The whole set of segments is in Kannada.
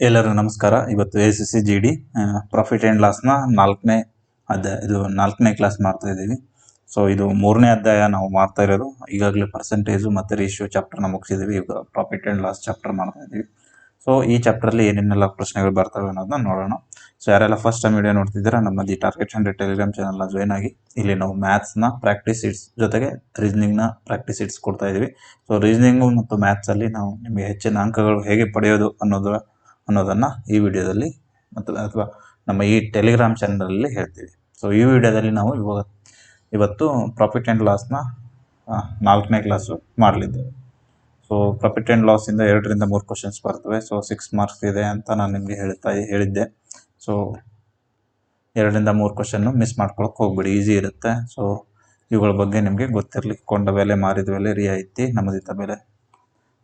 ಎಲ್ಲರೂ ನಮಸ್ಕಾರ. ಇವತ್ತು ACC GD ಪ್ರಾಫಿಟ್ ಆ್ಯಂಡ್ ಲಾಸ್ನ 4ನೇ ಅಧ್ಯಾಯ, ಇದು 4ನೇ ಕ್ಲಾಸ್ ಮಾಡ್ತಾ ಇದ್ದೀವಿ. ಸೊ ಇದು 3ನೇ ಅಧ್ಯಾಯ ನಾವು ಮಾಡ್ತಾ ಇರೋದು. ಈಗಾಗಲೇ ಪರ್ಸೆಂಟೇಜು ಮತ್ತು ರೇಷಿಯೋ ಚಾಪ್ಟರ್ನ ಮುಗಿಸಿದ್ದೀವಿ. ಈಗ ಪ್ರಾಫಿಟ್ ಆ್ಯಂಡ್ ಲಾಸ್ ಚಾಪ್ಟರ್ ಮಾಡ್ತಾ ಇದ್ದೀವಿ. ಸೊ ಈ ಚಾಪ್ಟರ್ಲಿ ಏನೇನೆಲ್ಲ ಪ್ರಶ್ನೆಗಳು ಬರ್ತವೆ ಅನ್ನೋದನ್ನ ನೋಡೋಣ. ಸೊ ಯಾರೆಲ್ಲ ಫಸ್ಟ್ ಟೈಮ್ ವಿಡಿಯೋ ನೋಡ್ತಿದ್ದೀರಾ, ನಮ್ಮ ದಿ ಟಾರ್ಗೆಟ್ 100 ಟೆಲಿಗ್ರಾಮ್ ಚಾನಲ್ನ ಜಾಯ್ನ್ ಆಗಿ. ಇಲ್ಲಿ ನಾವು ಮ್ಯಾಥ್ಸ್ನ ಪ್ರಾಕ್ಟೀಸ್ ಶೀಟ್ಸ್ ಜೊತೆಗೆ ರೀಸನಿಂಗ್ನ ಪ್ರಾಕ್ಟೀಸ್ ಶೀಟ್ಸ್ ಕೊಡ್ತಾ ಇದ್ದೀವಿ. ಸೊ ರೀಸನಿಂಗು ಮತ್ತು ಮ್ಯಾಥ್ಸಲ್ಲಿ ನಾವು ನಿಮಗೆ ಹೆಚ್ಚಿನ ಅಂಕಗಳು ಹೇಗೆ ಪಡೆಯೋದು ಅನ್ನೋದನ್ನು ಈ ವಿಡಿಯೋದಲ್ಲಿ ಅಥವಾ ನಮ್ಮ ಈ ಟೆಲಿಗ್ರಾಮ್ ಚಾನಲಲ್ಲಿ ಹೇಳ್ತೀವಿ. ಸೊ ಈ ವಿಡಿಯೋದಲ್ಲಿ ನಾವು ಇವತ್ತು ಪ್ರಾಫಿಟ್ ಆ್ಯಂಡ್ ಲಾಸ್ನ 4ನೇ ಕ್ಲಾಸು ಮಾಡಲಿದ್ದೇವೆ. ಸೊ ಪ್ರಾಫಿಟ್ ಆ್ಯಂಡ್ ಲಾಸಿಂದ 2ರಿಂದ 3 ಕ್ವಶನ್ಸ್ ಬರ್ತವೆ. ಸೊ 6 ಮಾರ್ಕ್ಸ್ ಇದೆ ಅಂತ ನಾನು ನಿಮಗೆ ಹೇಳಿದ್ದೆ. ಸೊ 2ರಿಂದ 3 ಕ್ವಶನ್ನು ಮಿಸ್ ಮಾಡ್ಕೊಳಕ್ಕೆ ಹೋಗ್ಬೇಡಿ, ಈಸಿ ಇರುತ್ತೆ. ಸೊ ಇವುಗಳ ಬಗ್ಗೆ ನಿಮಗೆ ಗೊತ್ತಿರಲಿ. ಕೊಂಡ ಬೆಲೆ, ಮಾರಿದ ಬೆಲೆ, ರಿಯಾಯಿತಿ, ನಮೂದಿತ ಬೆಲೆ.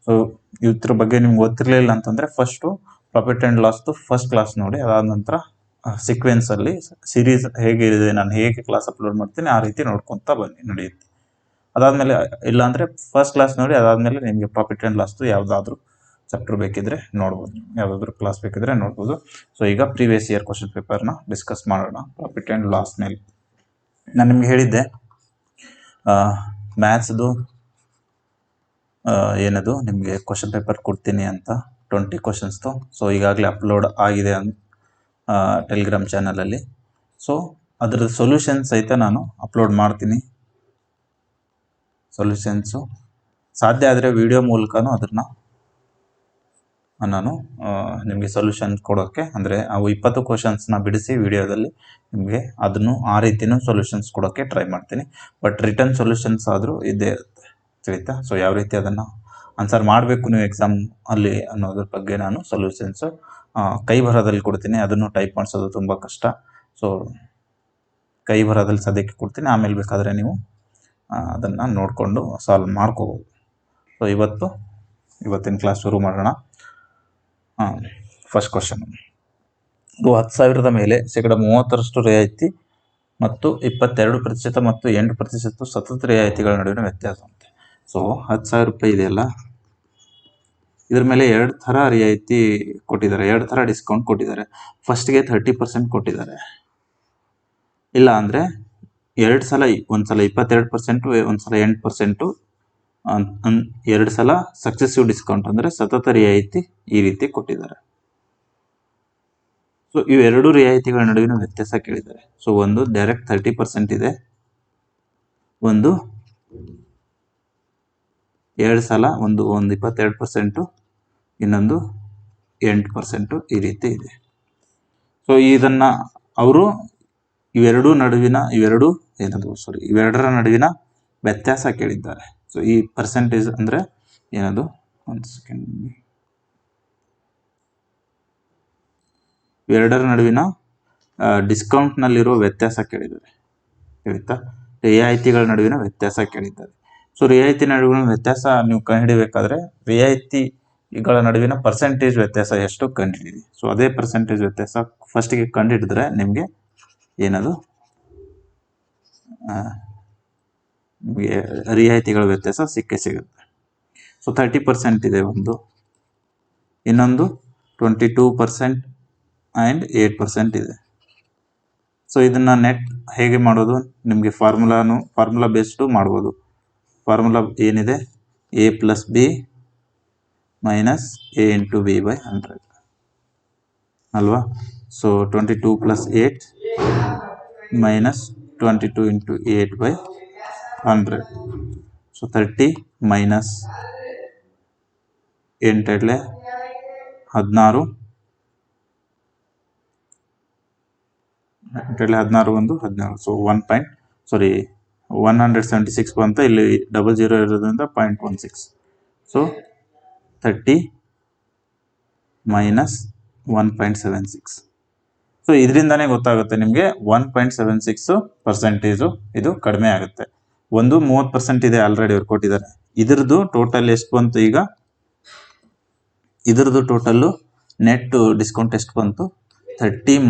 ಸೊ ಇದ್ರ ಬಗ್ಗೆ ನಿಮ್ಗೆ ಗೊತ್ತಿರಲಿಲ್ಲ ಅಂತಂದರೆ ಫಸ್ಟು ಪ್ರಾಫಿಟ್ ಆ್ಯಂಡ್ ಲಾಸ್ದು ಫಸ್ಟ್ ಕ್ಲಾಸ್ ನೋಡಿ. ಅದಾದ ನಂತರ ಸೀಕ್ವೆನ್ಸಲ್ಲಿ ಸೀರೀಸ್ ಹೇಗೆ ಇದೆ, ನಾನು ಹೇಗೆ ಕ್ಲಾಸ್ ಅಪ್ಲೋಡ್ ಮಾಡ್ತೀನಿ ಆ ರೀತಿ ನೋಡ್ಕೊತಾ ಬನ್ನಿ, ನಡೆಯುತ್ತೆ. ಅದಾದಮೇಲೆ ಇಲ್ಲಾಂದರೆ ಫಸ್ಟ್ ಕ್ಲಾಸ್ ನೋಡಿ, ಅದಾದಮೇಲೆ ನಿಮಗೆ ಪ್ರಾಫಿಟ್ ಆ್ಯಂಡ್ ಲಾಸ್ದು ಯಾವುದಾದ್ರೂ ಚಾಪ್ಟರ್ ಬೇಕಿದ್ರೆ ನೋಡ್ಬೋದು, ಯಾವುದಾದ್ರೂ ಕ್ಲಾಸ್ ಬೇಕಿದ್ರೆ ನೋಡ್ಬೋದು. ಸೊ ಈಗ ಪ್ರೀವಿಯಸ್ ಇಯರ್ ಕ್ವಶನ್ ಪೇಪರ್ನ ಡಿಸ್ಕಸ್ ಮಾಡೋಣ. ಪ್ರಾಫಿಟ್ ಆ್ಯಂಡ್ ಲಾಸ್ ಮೇಲೆ ನಾನು ನಿಮ್ಗೆ ಹೇಳಿದ್ದೆ ಮ್ಯಾಥ್ಸ್ದು ಏನದು ನಿಮಗೆ ಕ್ವಶನ್ ಪೇಪರ್ ಕೊಡ್ತೀನಿ ಅಂತ, 20 ಕ್ವಶನ್ಸ್ದು. ಸೊ ಈಗಾಗಲೇ ಅಪ್ಲೋಡ್ ಆಗಿದೆ ಟೆಲಿಗ್ರಾಮ್ ಚಾನಲಲ್ಲಿ. ಸೊ ಅದರ ಸೊಲ್ಯೂಷನ್ಸ್ ಸಹಿತ ನಾನು ಅಪ್ಲೋಡ್ ಮಾಡ್ತೀನಿ. ಸೊಲ್ಯೂಷನ್ಸು ಸಾಧ್ಯ ಆದರೆ ವಿಡಿಯೋ ಮೂಲಕನೂ ಅದನ್ನು ನಾನು ನಿಮಗೆ ಸೊಲ್ಯೂಷನ್ ಕೊಡೋಕ್ಕೆ, ಅಂದರೆ ಅವು 20 ಕ್ವಶನ್ಸ್ನ ಬಿಡಿಸಿ ವಿಡಿಯೋದಲ್ಲಿ ನಿಮಗೆ ಅದನ್ನು ಆ ರೀತಿಯೂ ಸೊಲ್ಯೂಷನ್ಸ್ ಕೊಡೋಕ್ಕೆ ಟ್ರೈ ಮಾಡ್ತೀನಿ. ಬಟ್ ರಿಟರ್ನ್ ಸೊಲ್ಯೂಷನ್ಸ್ ಆದರೂ ಇದ್ದೇ ಇರುತ್ತೆ, ತಿಳಿತಾ? ಸೊ ಯಾವ ರೀತಿ ಅದನ್ನು ಆನ್ಸರ್ ಮಾಡಬೇಕು ನೀವು ಎಕ್ಸಾಮ್ ಅಲ್ಲಿ ಅನ್ನೋದ್ರ ಬಗ್ಗೆ ನಾನು ಸೊಲ್ಯೂಷನ್ಸು ಕೈ ಬರಹದಲ್ಲಿ ಕೊಡ್ತೀನಿ. ಅದನ್ನು ಟೈಪ್ ಮಾಡಿಸೋದು ತುಂಬ ಕಷ್ಟ. ಸೊ ಕೈ ಬರಹದಲ್ಲಿ ಸದ್ಯಕ್ಕೆ ಕೊಡ್ತೀನಿ, ಆಮೇಲೆ ಬೇಕಾದರೆ ನೀವು ಅದನ್ನು ನೋಡಿಕೊಂಡು ಸಾಲ್ವ್ ಮಾಡ್ಕೋಬೋದು. ಸೊ ಇವತ್ತಿನ ಕ್ಲಾಸ್ ಶುರು ಮಾಡೋಣ. ಫಸ್ಟ್ ಕ್ವಶನ್, 10,000 ಮೇಲೆ 30% ರಿಯಾಯಿತಿ ಮತ್ತು 22% ಮತ್ತು 8% ಸತತ ರಿಯಾಯಿತಿಗಳ ನಡುವಿನ ವ್ಯತ್ಯಾಸ ಅಂತೆ. ಸೊ 10,000 ರೂಪಾಯಿ ಇದೆಯಲ್ಲ, ಇದ್ರ ಮೇಲೆ 2 ಥರ ರಿಯಾಯಿತಿ ಕೊಟ್ಟಿದ್ದಾರೆ, 2 ಥರ ಡಿಸ್ಕೌಂಟ್ ಕೊಟ್ಟಿದ್ದಾರೆ. ಫಸ್ಟ್ಗೆ 30% ಕೊಟ್ಟಿದ್ದಾರೆ. ಇಲ್ಲ ಅಂದರೆ 2 ಸಲ, ಒಂದು ಸಲ 22%, ಒಂದು ಸಲ 8%, 2 ಸಲ ಸಕ್ಸೆಸಿವ್ ಡಿಸ್ಕೌಂಟ್ ಅಂದರೆ ಸತತ ರಿಯಾಯಿತಿ ಈ ರೀತಿ ಕೊಟ್ಟಿದ್ದಾರೆ. ಸೊ ಇವೆರಡು ರಿಯಾಯಿತಿಗಳ ನಡುವಿನ ವ್ಯತ್ಯಾಸ ಕೇಳಿದ್ದಾರೆ. ಸೊ ಒಂದು ಡೈರೆಕ್ಟ್ 30% ಇದೆ, ಒಂದು 2 ಸಲ, ಒಂದು 22%, ಇನ್ನೊಂದು 8% ಈ ರೀತಿ ಇದೆ. ಸೊ ಇದನ್ನು ಅವರು ಇವೆರಡರ ನಡುವಿನ ವ್ಯತ್ಯಾಸ ಕೇಳಿದ್ದಾರೆ. ಸೊ ಈ ಪರ್ಸೆಂಟೇಜ್ ಅಂದರೆ ಏನದು, ಒಂದು ಸೆಕೆಂಡ್, ಇವೆರಡರ ನಡುವಿನ ಡಿಸ್ಕೌಂಟ್ನಲ್ಲಿರುವ ವ್ಯತ್ಯಾಸ ಕೇಳಿದ್ದಾರೆ, ತಿಳಿತಾ? ರಿಯಾಯಿತಿಗಳ ನಡುವಿನ ವ್ಯತ್ಯಾಸ ಕೇಳಿದ್ದಾರೆ. ಸೊ ರಿಯಾಯಿತಿ ನಡುವಿನ ವ್ಯತ್ಯಾಸ ನೀವು ಕಂಡುಹಿಡಿಬೇಕಾದ್ರೆ ರಿಯಾಯಿತಿಗಳ ನಡುವಿನ ಪರ್ಸೆಂಟೇಜ್ ವ್ಯತ್ಯಾಸ ಎಷ್ಟು ಕಂಡುಹಿಡಿಯಿರಿ. ಸೊ ಅದೇ ಪರ್ಸೆಂಟೇಜ್ ವ್ಯತ್ಯಾಸ ಫಸ್ಟಿಗೆ ಕಂಡುಹಿಡಿದ್ರೆ ನಿಮಗೆ ಏನದು ರಿಯಾಯಿತಿಗಳ ವ್ಯತ್ಯಾಸ ಸಿಗುತ್ತೆ. ಸೊ 30% ಇದೆ ಒಂದು, ಇನ್ನೊಂದು 22% ಆ್ಯಂಡ್ 8% ಇದೆ. ಸೊ ಇದನ್ನು ನೆಟ್ ಹೇಗೆ ಮಾಡೋದು, ನಿಮಗೆ ಫಾರ್ಮುಲಾ ಬೇಸ್ಡು ಮಾಡ್ಬೋದು. ಫಾರ್ಮುಲಾ ಏನಿದೆ, A + B - A × B/100 ಅಲ್ವಾ? ಸೊ 22 + 8 - 22 × 8/100. ಸೊ 30 - 8 16, 1 17. ಸೊ 176 ಬಂತ, ಇಲ್ಲಿ 00 ಇರೋದ್ರಿಂದ 0.16. ಸೊ 30 - 1.76. ಸೊ ಇದರಿಂದನೇ ಗೊತ್ತಾಗುತ್ತೆ ನಿಮಗೆ 1.76% ಇದು ಕಡಿಮೆ ಆಗುತ್ತೆ. ಒಂದು 30% ಇದೆ, ಆಲ್ರೆಡಿ ಅವ್ರು ಕೊಟ್ಟಿದ್ದಾರೆ. ಇದ್ರದ್ದು ಟೋಟಲ್ ಎಷ್ಟು ಬಂತು, ಈಗ ಇದ್ರದ್ದು ಟೋಟಲ್ಲು ನೆಟ್ ಡಿಸ್ಕೌಂಟ್ ಎಷ್ಟು ಬಂತು, 30 -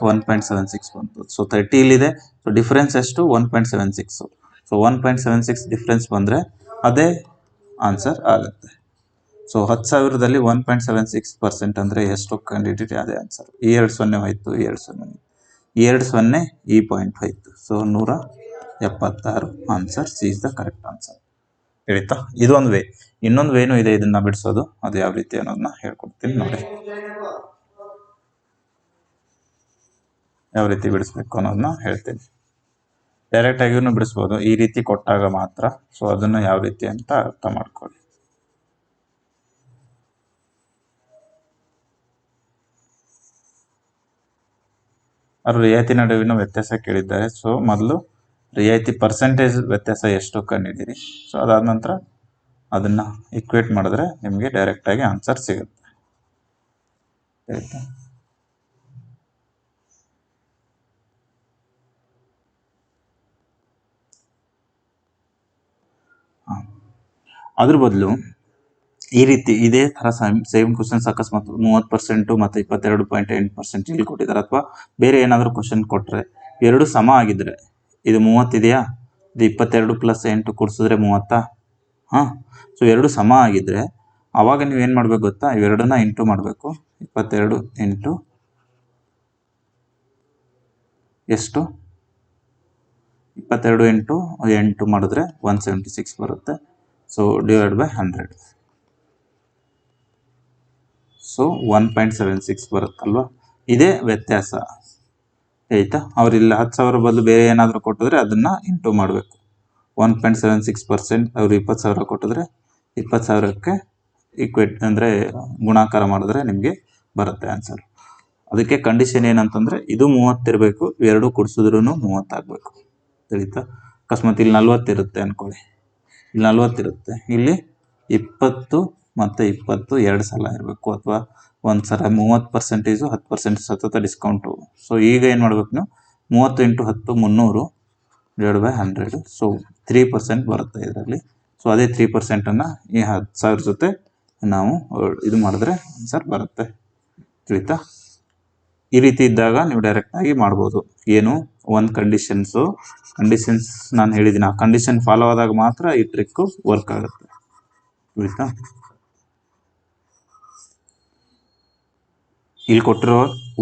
1.76 ಬಂತು. ಸೊ 30 ಇಲ್ಲಿದೆ. ಸೊ ಡಿಫ್ರೆನ್ಸ್ ಎಷ್ಟು, 1.76. ಸೊ 1.76 ಡಿಫ್ರೆನ್ಸ್ ಬಂದರೆ ಅದೇ ಆನ್ಸರ್ ಆಗುತ್ತೆ. ಸೊ 10,000ದಲ್ಲಿ 1.76% ಅಂದರೆ ಎಷ್ಟು ಕಂಡಿಡಿರಿ ಅದೇ ಆನ್ಸರ್. ಈ 2 0 ಹೋಯ್ತು, ಈ 2 0 ಈ 2 0 ಈ ಪಾಯಿಂಟ್ ಹೋಯ್ತು. So 176 answer c is the correct answer. ಹೇಳಿತಾ? ಇದೊಂದು ವೇ. ಇನ್ನೊಂದು ವೇನು ಇದೆ ಇದನ್ನ ಬಿಡಿಸೋದು, ಅದು ಯಾವ ರೀತಿ ಅನ್ನೋದನ್ನ ಹೇಳ್ಕೊಡ್ತೀನಿ ನೋಡಿ. ಯಾವ ರೀತಿ ಬಿಡಿಸ್ಬೇಕು ಅನ್ನೋದನ್ನ ಹೇಳ್ತೀನಿ. ಡೈರೆಕ್ಟ್ ಆಗಿನೂ ಬಿಡಿಸ್ಬೋದು, ಈ ರೀತಿ ಕೊಟ್ಟಾಗ ಮಾತ್ರ. ಸೊ ಅದನ್ನು ಯಾವ ರೀತಿ ಅಂತ ಅರ್ಥ ಮಾಡ್ಕೊಳ್ಳಿ. ಅವರು ರಿಯಾಯಿತಿ ನಡುವಿನ ವ್ಯತ್ಯಾಸ ಕೇಳಿದ್ದಾರೆ. ಸೊ ಮೊದಲು ರಿಯಾಯಿತಿ ಪರ್ಸೆಂಟೇಜ್ ವ್ಯತ್ಯಾಸ ಎಷ್ಟು ಕಂಡಿದ್ದೀರಿ. ಸೊ ಅದಾದ ನಂತರ ಅದನ್ನ ಇಕ್ವೇಟ್ ಮಾಡಿದ್ರೆ ನಿಮಗೆ ಡೈರೆಕ್ಟ್ ಆಗಿ ಆನ್ಸರ್ ಸಿಗುತ್ತೆ. ಆಯ್ತಾ? ಅದ್ರ ಬದಲು ಈ ರೀತಿ ಇದೇ ಥರ ಸೇಮ್ ಕ್ವಶನ್ಸ್ ಅಕಸ್ಮಾತ್ 30% ಮತ್ತು 22.8% ಇಲ್ಲಿ ಕೊಟ್ಟಿದ್ದಾರೆ, ಅಥವಾ ಬೇರೆ ಏನಾದರೂ ಕ್ವಶನ್ ಕೊಟ್ಟರೆ ಎರಡು ಸಮ ಆಗಿದ್ರೆ, ಇದು 30 ಇದೆಯಾ, ಇದು 22 + 8 ಕೂಡಿಸಿದ್ರೆ 30. ಹಾಂ, ಸೊ ಎರಡು ಸಮ ಆಗಿದ್ರೆ ಆವಾಗ ನೀವು ಏನು ಮಾಡಬೇಕು ಗೊತ್ತಾ, ಇವೆರಡನ್ನ ಇಂಟು ಮಾಡಬೇಕು. 22 ಇಂಟು ಎಷ್ಟು, 22 ಇಂಟು 8 ಮಾಡಿದ್ರೆ 176 ಬರುತ್ತೆ. So divide by 100. ಸೊ 1.76 ಬರುತ್ತಲ್ವ, ಇದೇ ವ್ಯತ್ಯಾಸ. ಆಯ್ತಾ? ಅವರಿಲ್ಲ 10,000 ಬದಲು ಬೇರೆ ಏನಾದರೂ ಕೊಟ್ಟಿದ್ರೆ ಅದನ್ನ ಇಂಟು ಮಾಡಬೇಕು. 1.76% ಅವರು 20,000 ಕೊಟ್ಟಿದ್ರೆ 20,000ಕ್ಕೆ ಈಕ್ವೇಟ್ ಅಂದರೆ ಗುಣಾಕಾರ ಮಾಡಿದ್ರೆ ನಿಮಗೆ ಬರುತ್ತೆ ಆನ್ಸರ್. ಅದಕ್ಕೆ ಕಂಡೀಷನ್ ಏನಂತಂದರೆ ಇದು 30 ಇರಬೇಕು, ಎರಡು ಕೂಡಿಸಿದ್ರೂ 30 ಆಗಬೇಕು. ತಿಳಿತಾ? ಅಕಸ್ಮಾತ್ ಇಲ್ಲಿ 40 ಇರುತ್ತೆ ಅಂದ್ಕೊಳ್ಳಿ, ಇಲ್ಲಿ 40 ಇರುತ್ತೆ, ಇಲ್ಲಿ 20 ಮತ್ತು 20 ಎರಡು ಸಲ ಇರಬೇಕು, ಅಥವಾ ಒಂದು ಸಲ 30%, 10% ಸತತ ಡಿಸ್ಕೌಂಟು. ಸೊ ಈಗ ಏನು ಮಾಡಬೇಕು ನೀವು, 30 ಇಂಟು 10 300 ಡಿವೈಡ್ ಬೈ 100. ಸೊ 3% ಬರುತ್ತೆ ಇದರಲ್ಲಿ. ಸೊ ಅದೇ 3%ಅನ್ನು ಈ 10,000 ಜೊತೆ ನಾವು ಇದು ಮಾಡಿದ್ರೆ ಆನ್ಸರ್ ಬರುತ್ತೆ. ತಿಳಿತಾ? ಈ ರೀತಿ ಇದ್ದಾಗ ನೀವು ಡೈರೆಕ್ಟಾಗಿ ಮಾಡ್ಬೋದು. ಏನು, ಒಂದು ಕಂಡೀಷನ್ಸ್ ನಾನು ಹೇಳಿದ್ದೀನಿ, ಆ ಕಂಡೀಷನ್ ಫಾಲೋ ಆದಾಗ ಮಾತ್ರ ಈ ಟ್ರಿಕ್ಕು ವರ್ಕ್ ಆಗುತ್ತೆ. ತಿಳಿತಾ? ಇಲ್ಲಿ ಕೊಟ್ಟಿರೋ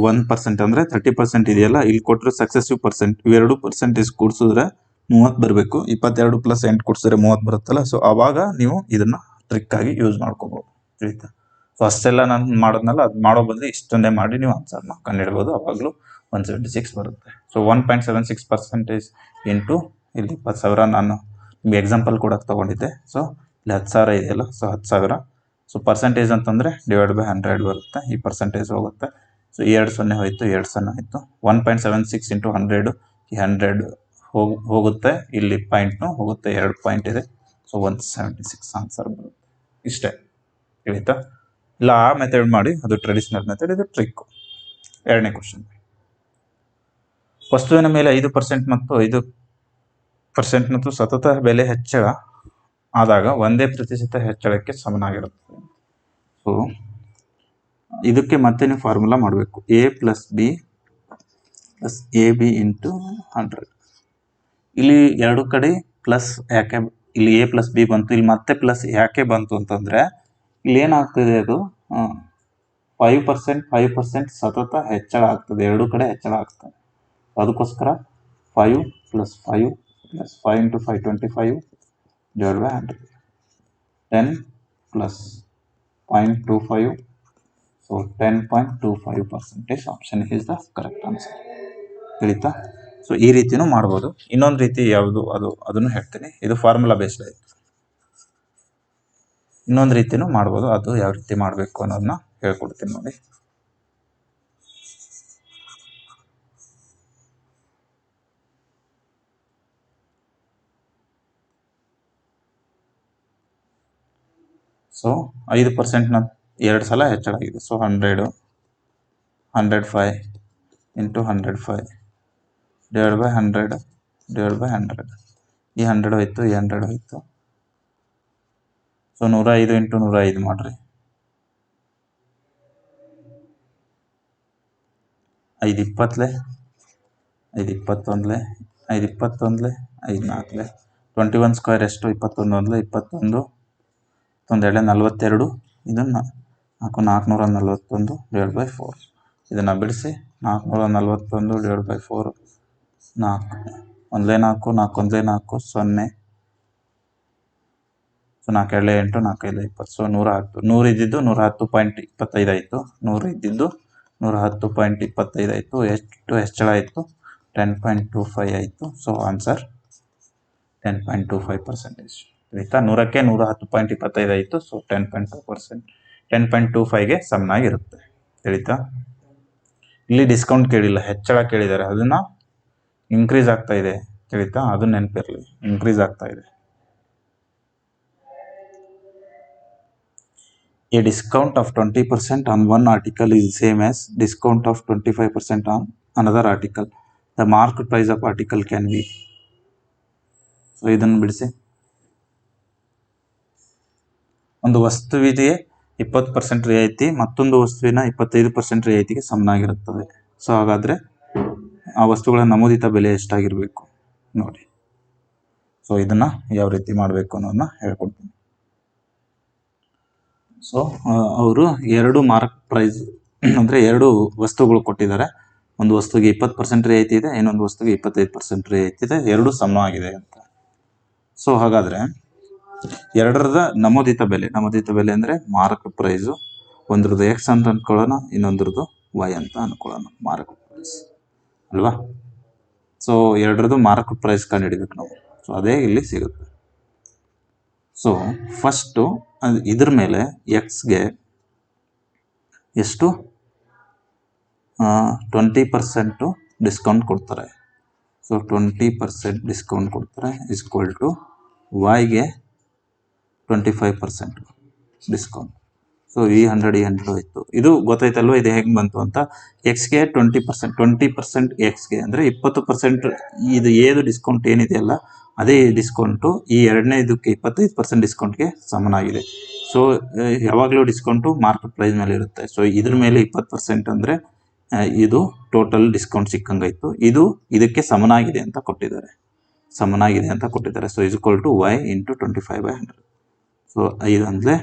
1% ಅಂದರೆ 30% ಇದೆಯಲ್ಲ, ಇಲ್ಲಿ ಕೊಟ್ಟಿರೋ ಸಕ್ಸೆಸಿವ್ ಪರ್ಸೆಂಟ್, ಇವೆರಡು ಪರ್ಸೆಂಟೇಜ್ ಕೂಡಿಸಿದ್ರೆ 30 ಬರಬೇಕು. 22 + 8 ಕೂಡಿಸಿದ್ರೆ 30 ಬರುತ್ತಲ್ಲ. ಸೊ ಆವಾಗ ನೀವು ಇದನ್ನ ಟ್ರಿಕ್ ಆಗಿ ಯೂಸ್ ಮಾಡ್ಕೋಬಹುದು. ತಿಳಿತಾ? ಸೊ ಅಷ್ಟೆಲ್ಲ ನಾನು ಮಾಡೋದ್ನಲ್ಲ, ಅದು ಮಾಡೋ ಬದಲು ಇಷ್ಟನ್ನೇ ಮಾಡಿ ನೀವು ಆನ್ಸರ್ನ ಕಂಡುಹಿಡ್ಬೋದು. ಅವಾಗಲೂ 176 ಬರುತ್ತೆ. ಸೊ 1.76% ಇಂಟು ಇಲ್ಲಿ 20,000 ನಾನು ನಿಮಗೆ ಎಕ್ಸಾಂಪಲ್ ಕೊಡೋಕೆ ತೊಗೊಂಡಿದ್ದೆ. ಸೊ ಇಲ್ಲಿ 10,000 ಇದೆಯಲ್ಲ, ಸೊ 10,000. ಸೊ ಪರ್ಸೆಂಟೇಜ್ ಅಂತಂದರೆ ಡಿವೈಡ್ ಬೈ 100 ಬರುತ್ತೆ. ಈ ಪರ್ಸೆಂಟೇಜ್ ಹೋಗುತ್ತೆ. ಸೊ 2 0 ಹೋಯಿತು, 2 0 ಆಯಿತು. 1.76 ಇಂಟು 100, ಈ 100 ಹೋಗುತ್ತೆ, ಇಲ್ಲಿ ಪಾಯಿಂಟ್ನು ಹೋಗುತ್ತೆ, 2 ಪಾಯಿಂಟ್ ಇದೆ. ಸೊ 176 ಆನ್ಸರ್ ಬರುತ್ತೆ. ಇಷ್ಟೇ. ತಿಳಿತಾ? ಇಲ್ಲ ಆ ಮೆಥಡ್ ಮಾಡಿ, ಅದು ಟ್ರೆಡಿಷನಲ್ ಮೆಥಡ್, ಇದು ಟ್ರಿಕ್ಕು. ಎರಡನೇ ಕ್ವಶನ್, ವಸ್ತುವಿನ ಮೇಲೆ 5% ಮತ್ತು 5% ಮತ್ತು ಸತತ ಬೆಲೆ ಹೆಚ್ಚಳ ಆದಾಗ 1% ಹೆಚ್ಚಳಕ್ಕೆ ಸಮನಾಗಿರುತ್ತೆ. ಸೊ ಇದಕ್ಕೆ ಮತ್ತೆ ನೀವು ಫಾರ್ಮುಲಾ ಮಾಡಬೇಕು. A + B + AB into 100. ಇಲ್ಲಿ ಎರಡು ಕಡೆ ಪ್ಲಸ್ ಯಾಕೆ, ಇಲ್ಲಿ A + B ಬಂತು, ಇಲ್ಲಿ ಮತ್ತೆ ಪ್ಲಸ್ ಯಾಕೆ ಬಂತು ಅಂತಂದರೆ, ಇಲ್ಲಿ ಏನಾಗ್ತದೆ, ಅದು 5% ಸತತ ಹೆಚ್ಚಳ ಆಗ್ತದೆ, ಎರಡು ಕಡೆ ಹೆಚ್ಚಳ ಆಗ್ತದೆ. ಅದಕ್ಕೋಸ್ಕರ 5 + 5 + 5 into 5 25 divide by 100. 10 + 0.25, so 10.25% option is the correct answer. ತಿಳಿತಾ? ಸೊ ಈ ರೀತಿನೂ ಮಾಡ್ಬೋದು. ಇನ್ನೊಂದು ರೀತಿ ಯಾವುದು, ಅದನ್ನು ಹೇಳ್ತೀನಿ. ಇದು ಫಾರ್ಮುಲಾ ಬೇಸ್ಡ್ ಆಯಿತು. ಇನ್ನೊಂದು ರೀತಿನೂ ಮಾಡ್ಬೋದು, ಅದು ಯಾವ ರೀತಿ ಮಾಡಬೇಕು ಅನ್ನೋದನ್ನ ಹೇಳ್ಕೊಡ್ತೀನಿ ನೋಡಿ. ಸೊ 5%ನ 2 ಸಲ ಹೆಚ್ಚಳ ಆಗಿದೆ. So 105 into 105 divide by 100 divide by 100. ಈ 100 ಹೋಯ್ತು, ಈ 100 ಹೋಯ್ತು. ಸೊ 105 ಇಂಟು 105 ಮಾಡಿರಿ. 5 20, 5 21, 5 21, 5 4, 21 ಸ್ಕ್ವೇರ್ ಎಷ್ಟು, 21 1, 21 1 2 42, ಇದನ್ನು 441 /4 ಇದನ್ನು ಬಿಡಿಸಿ 441 /4 4 1 4 4 1 4 0 ಸೊ 4 2 8 4 5 20 ಸೊ 110 100 ಇದ್ದಿದ್ದು 110.25 ಆಯಿತು 100 ಇದ್ದಿದ್ದು 110.25 ಆಯಿತು ಎಷ್ಟು ಹೆಚ್ಚಳ ಆಯಿತು 10.25 ಆಯಿತು ಸೊ ಆನ್ಸರ್ 10.25% ಆಯಿತಾ 100ಕ್ಕೆ 110.25 ಆಯಿತು ಸೊ 10.2% 10.25ಗೆ ಸಮನಾಗಿರುತ್ತೆ ತಿಳಿತಾ ಇಲ್ಲಿ ಡಿಸ್ಕೌಂಟ್ ಕೇಳಿಲ್ಲ ಹೆಚ್ಚಳ ಕೇಳಿದ್ದಾರೆ ಅದನ್ನು ಇನ್ಕ್ರೀಸ್ ಆಗ್ತಾ ಇದೆ ತಿಳಿತಾ ಅದು ನೆನಪಿರಲಿ ಇನ್ಕ್ರೀಸ್ ಆಗ್ತಾ ಇದೆ A discount of 20% on one article is same as discount of 25% on another article. The market price of article can be. So ಇದನ್ನು ಬಿಡಿಸಿ ಒಂದು ವಸ್ತುವಿಗೆ 20% ರಿಯಾಯಿತಿ ಮತ್ತೊಂದು ವಸ್ತುವಿನ 25% ರಿಯಾಯಿತಿಗೆ ಸಮನಾಗಿರುತ್ತದೆ. ಸೊ ಹಾಗಾದರೆ ಆ ವಸ್ತುಗಳ ನಮೂದಿತ ಬೆಲೆ ಎಷ್ಟಾಗಿರಬೇಕು ನೋಡಿ. ಸೊ ಇದನ್ನು ಯಾವ ರೀತಿ ಮಾಡಬೇಕು ಅನ್ನೋದನ್ನ ಹೇಳ್ಕೊಡ್ತೀನಿ. ಸೊ ಅವರು ಎರಡು ಮಾರ್ಕ್ ಪ್ರೈಸ್ ಅಂದರೆ ಎರಡು ವಸ್ತುಗಳು ಕೊಟ್ಟಿದ್ದಾರೆ. ಒಂದು ವಸ್ತುವಿಗೆ 20% ರಿಯಾಯಿತಿ ಇದೆ, ಇನ್ನೊಂದು ವಸ್ತುವಿಗೆ 25% ರಿಯಾಯಿತಿ ಇದೆ, ಎರಡು ಸಮವಾಗಿದೆ ಅಂತ. ಸೊ ಹಾಗಾದರೆ ಎರಡರದ ನಮೂದಿತ ಬೆಲೆ ಅಂದರೆ ಮಾರಕ ಪ್ರೈಸು, ಒಂದ್ರದ್ದು ಎಕ್ಸ್ ಅಂತ ಅಂದ್ಕೊಳ್ಳೋಣ, ಇನ್ನೊಂದ್ರದ್ದು ವೈ ಅಂತ ಅಂದ್ಕೊಳ್ಳೋಣ. ಮಾರಕ ಪ್ರೈಸ್ ಅಲ್ವಾ. ಸೊ ಎರಡರದ್ದು ಮಾರಕ ಪ್ರೈಸ್ ಕಂಡುಹಿಡಿಬೇಕು ನಾವು. ಸೊ ಅದೇ ಇಲ್ಲಿ ಸಿಗುತ್ತೆ. ಸೊ ಫಸ್ಟು ಇದ್ರ ಮೇಲೆ ಎಕ್ಸ್ಗೆ ಎಷ್ಟು 20% ಡಿಸ್ಕೌಂಟ್ ಕೊಡ್ತಾರೆ. ಸೊ 20% ಡಿಸ್ಕೌಂಟ್ ಕೊಡ್ತಾರೆ ಈಕ್ವಲ್ ಟು ವೈಗೆ 25% ಡಿಸ್ಕೌಂಟ್. ಸೊ ಈ 100 ಇತ್ತು. ಇದು ಗೊತ್ತಾಯ್ತಲ್ವ ಇದು ಹೆಂಗೆ ಬಂತು ಅಂತ. ಎಕ್ಸ್ಗೆ 20% ಎಕ್ಸ್ಗೆ ಅಂದರೆ 20% ಇದು ಏದು ಡಿಸ್ಕೌಂಟ್ ಏನಿದೆಯಲ್ಲ ಅದೇ ಡಿಸ್ಕೌಂಟು ಈ ಎರಡನೇ ಇದಕ್ಕೆ 25% ಡಿಸ್ಕೌಂಟ್ಗೆ ಸಮನಾಗಿದೆ. ಸೊ ಯಾವಾಗಲೂ ಡಿಸ್ಕೌಂಟು ಮಾರ್ಕೆಟ್ ಪ್ರೈಸ್ ಮೇಲೆ ಇರುತ್ತೆ. ಸೊ ಇದ್ರ ಮೇಲೆ 20% ಅಂದರೆ ಇದು ಟೋಟಲ್ ಡಿಸ್ಕೌಂಟ್ ಸಿಕ್ಕಂಗಾಯಿತು. ಇದು ಇದಕ್ಕೆ ಸಮನಾಗಿದೆ ಅಂತ ಕೊಟ್ಟಿದ್ದಾರೆ. So equal to Y into 25/100. So 5 ಅಂದರೆ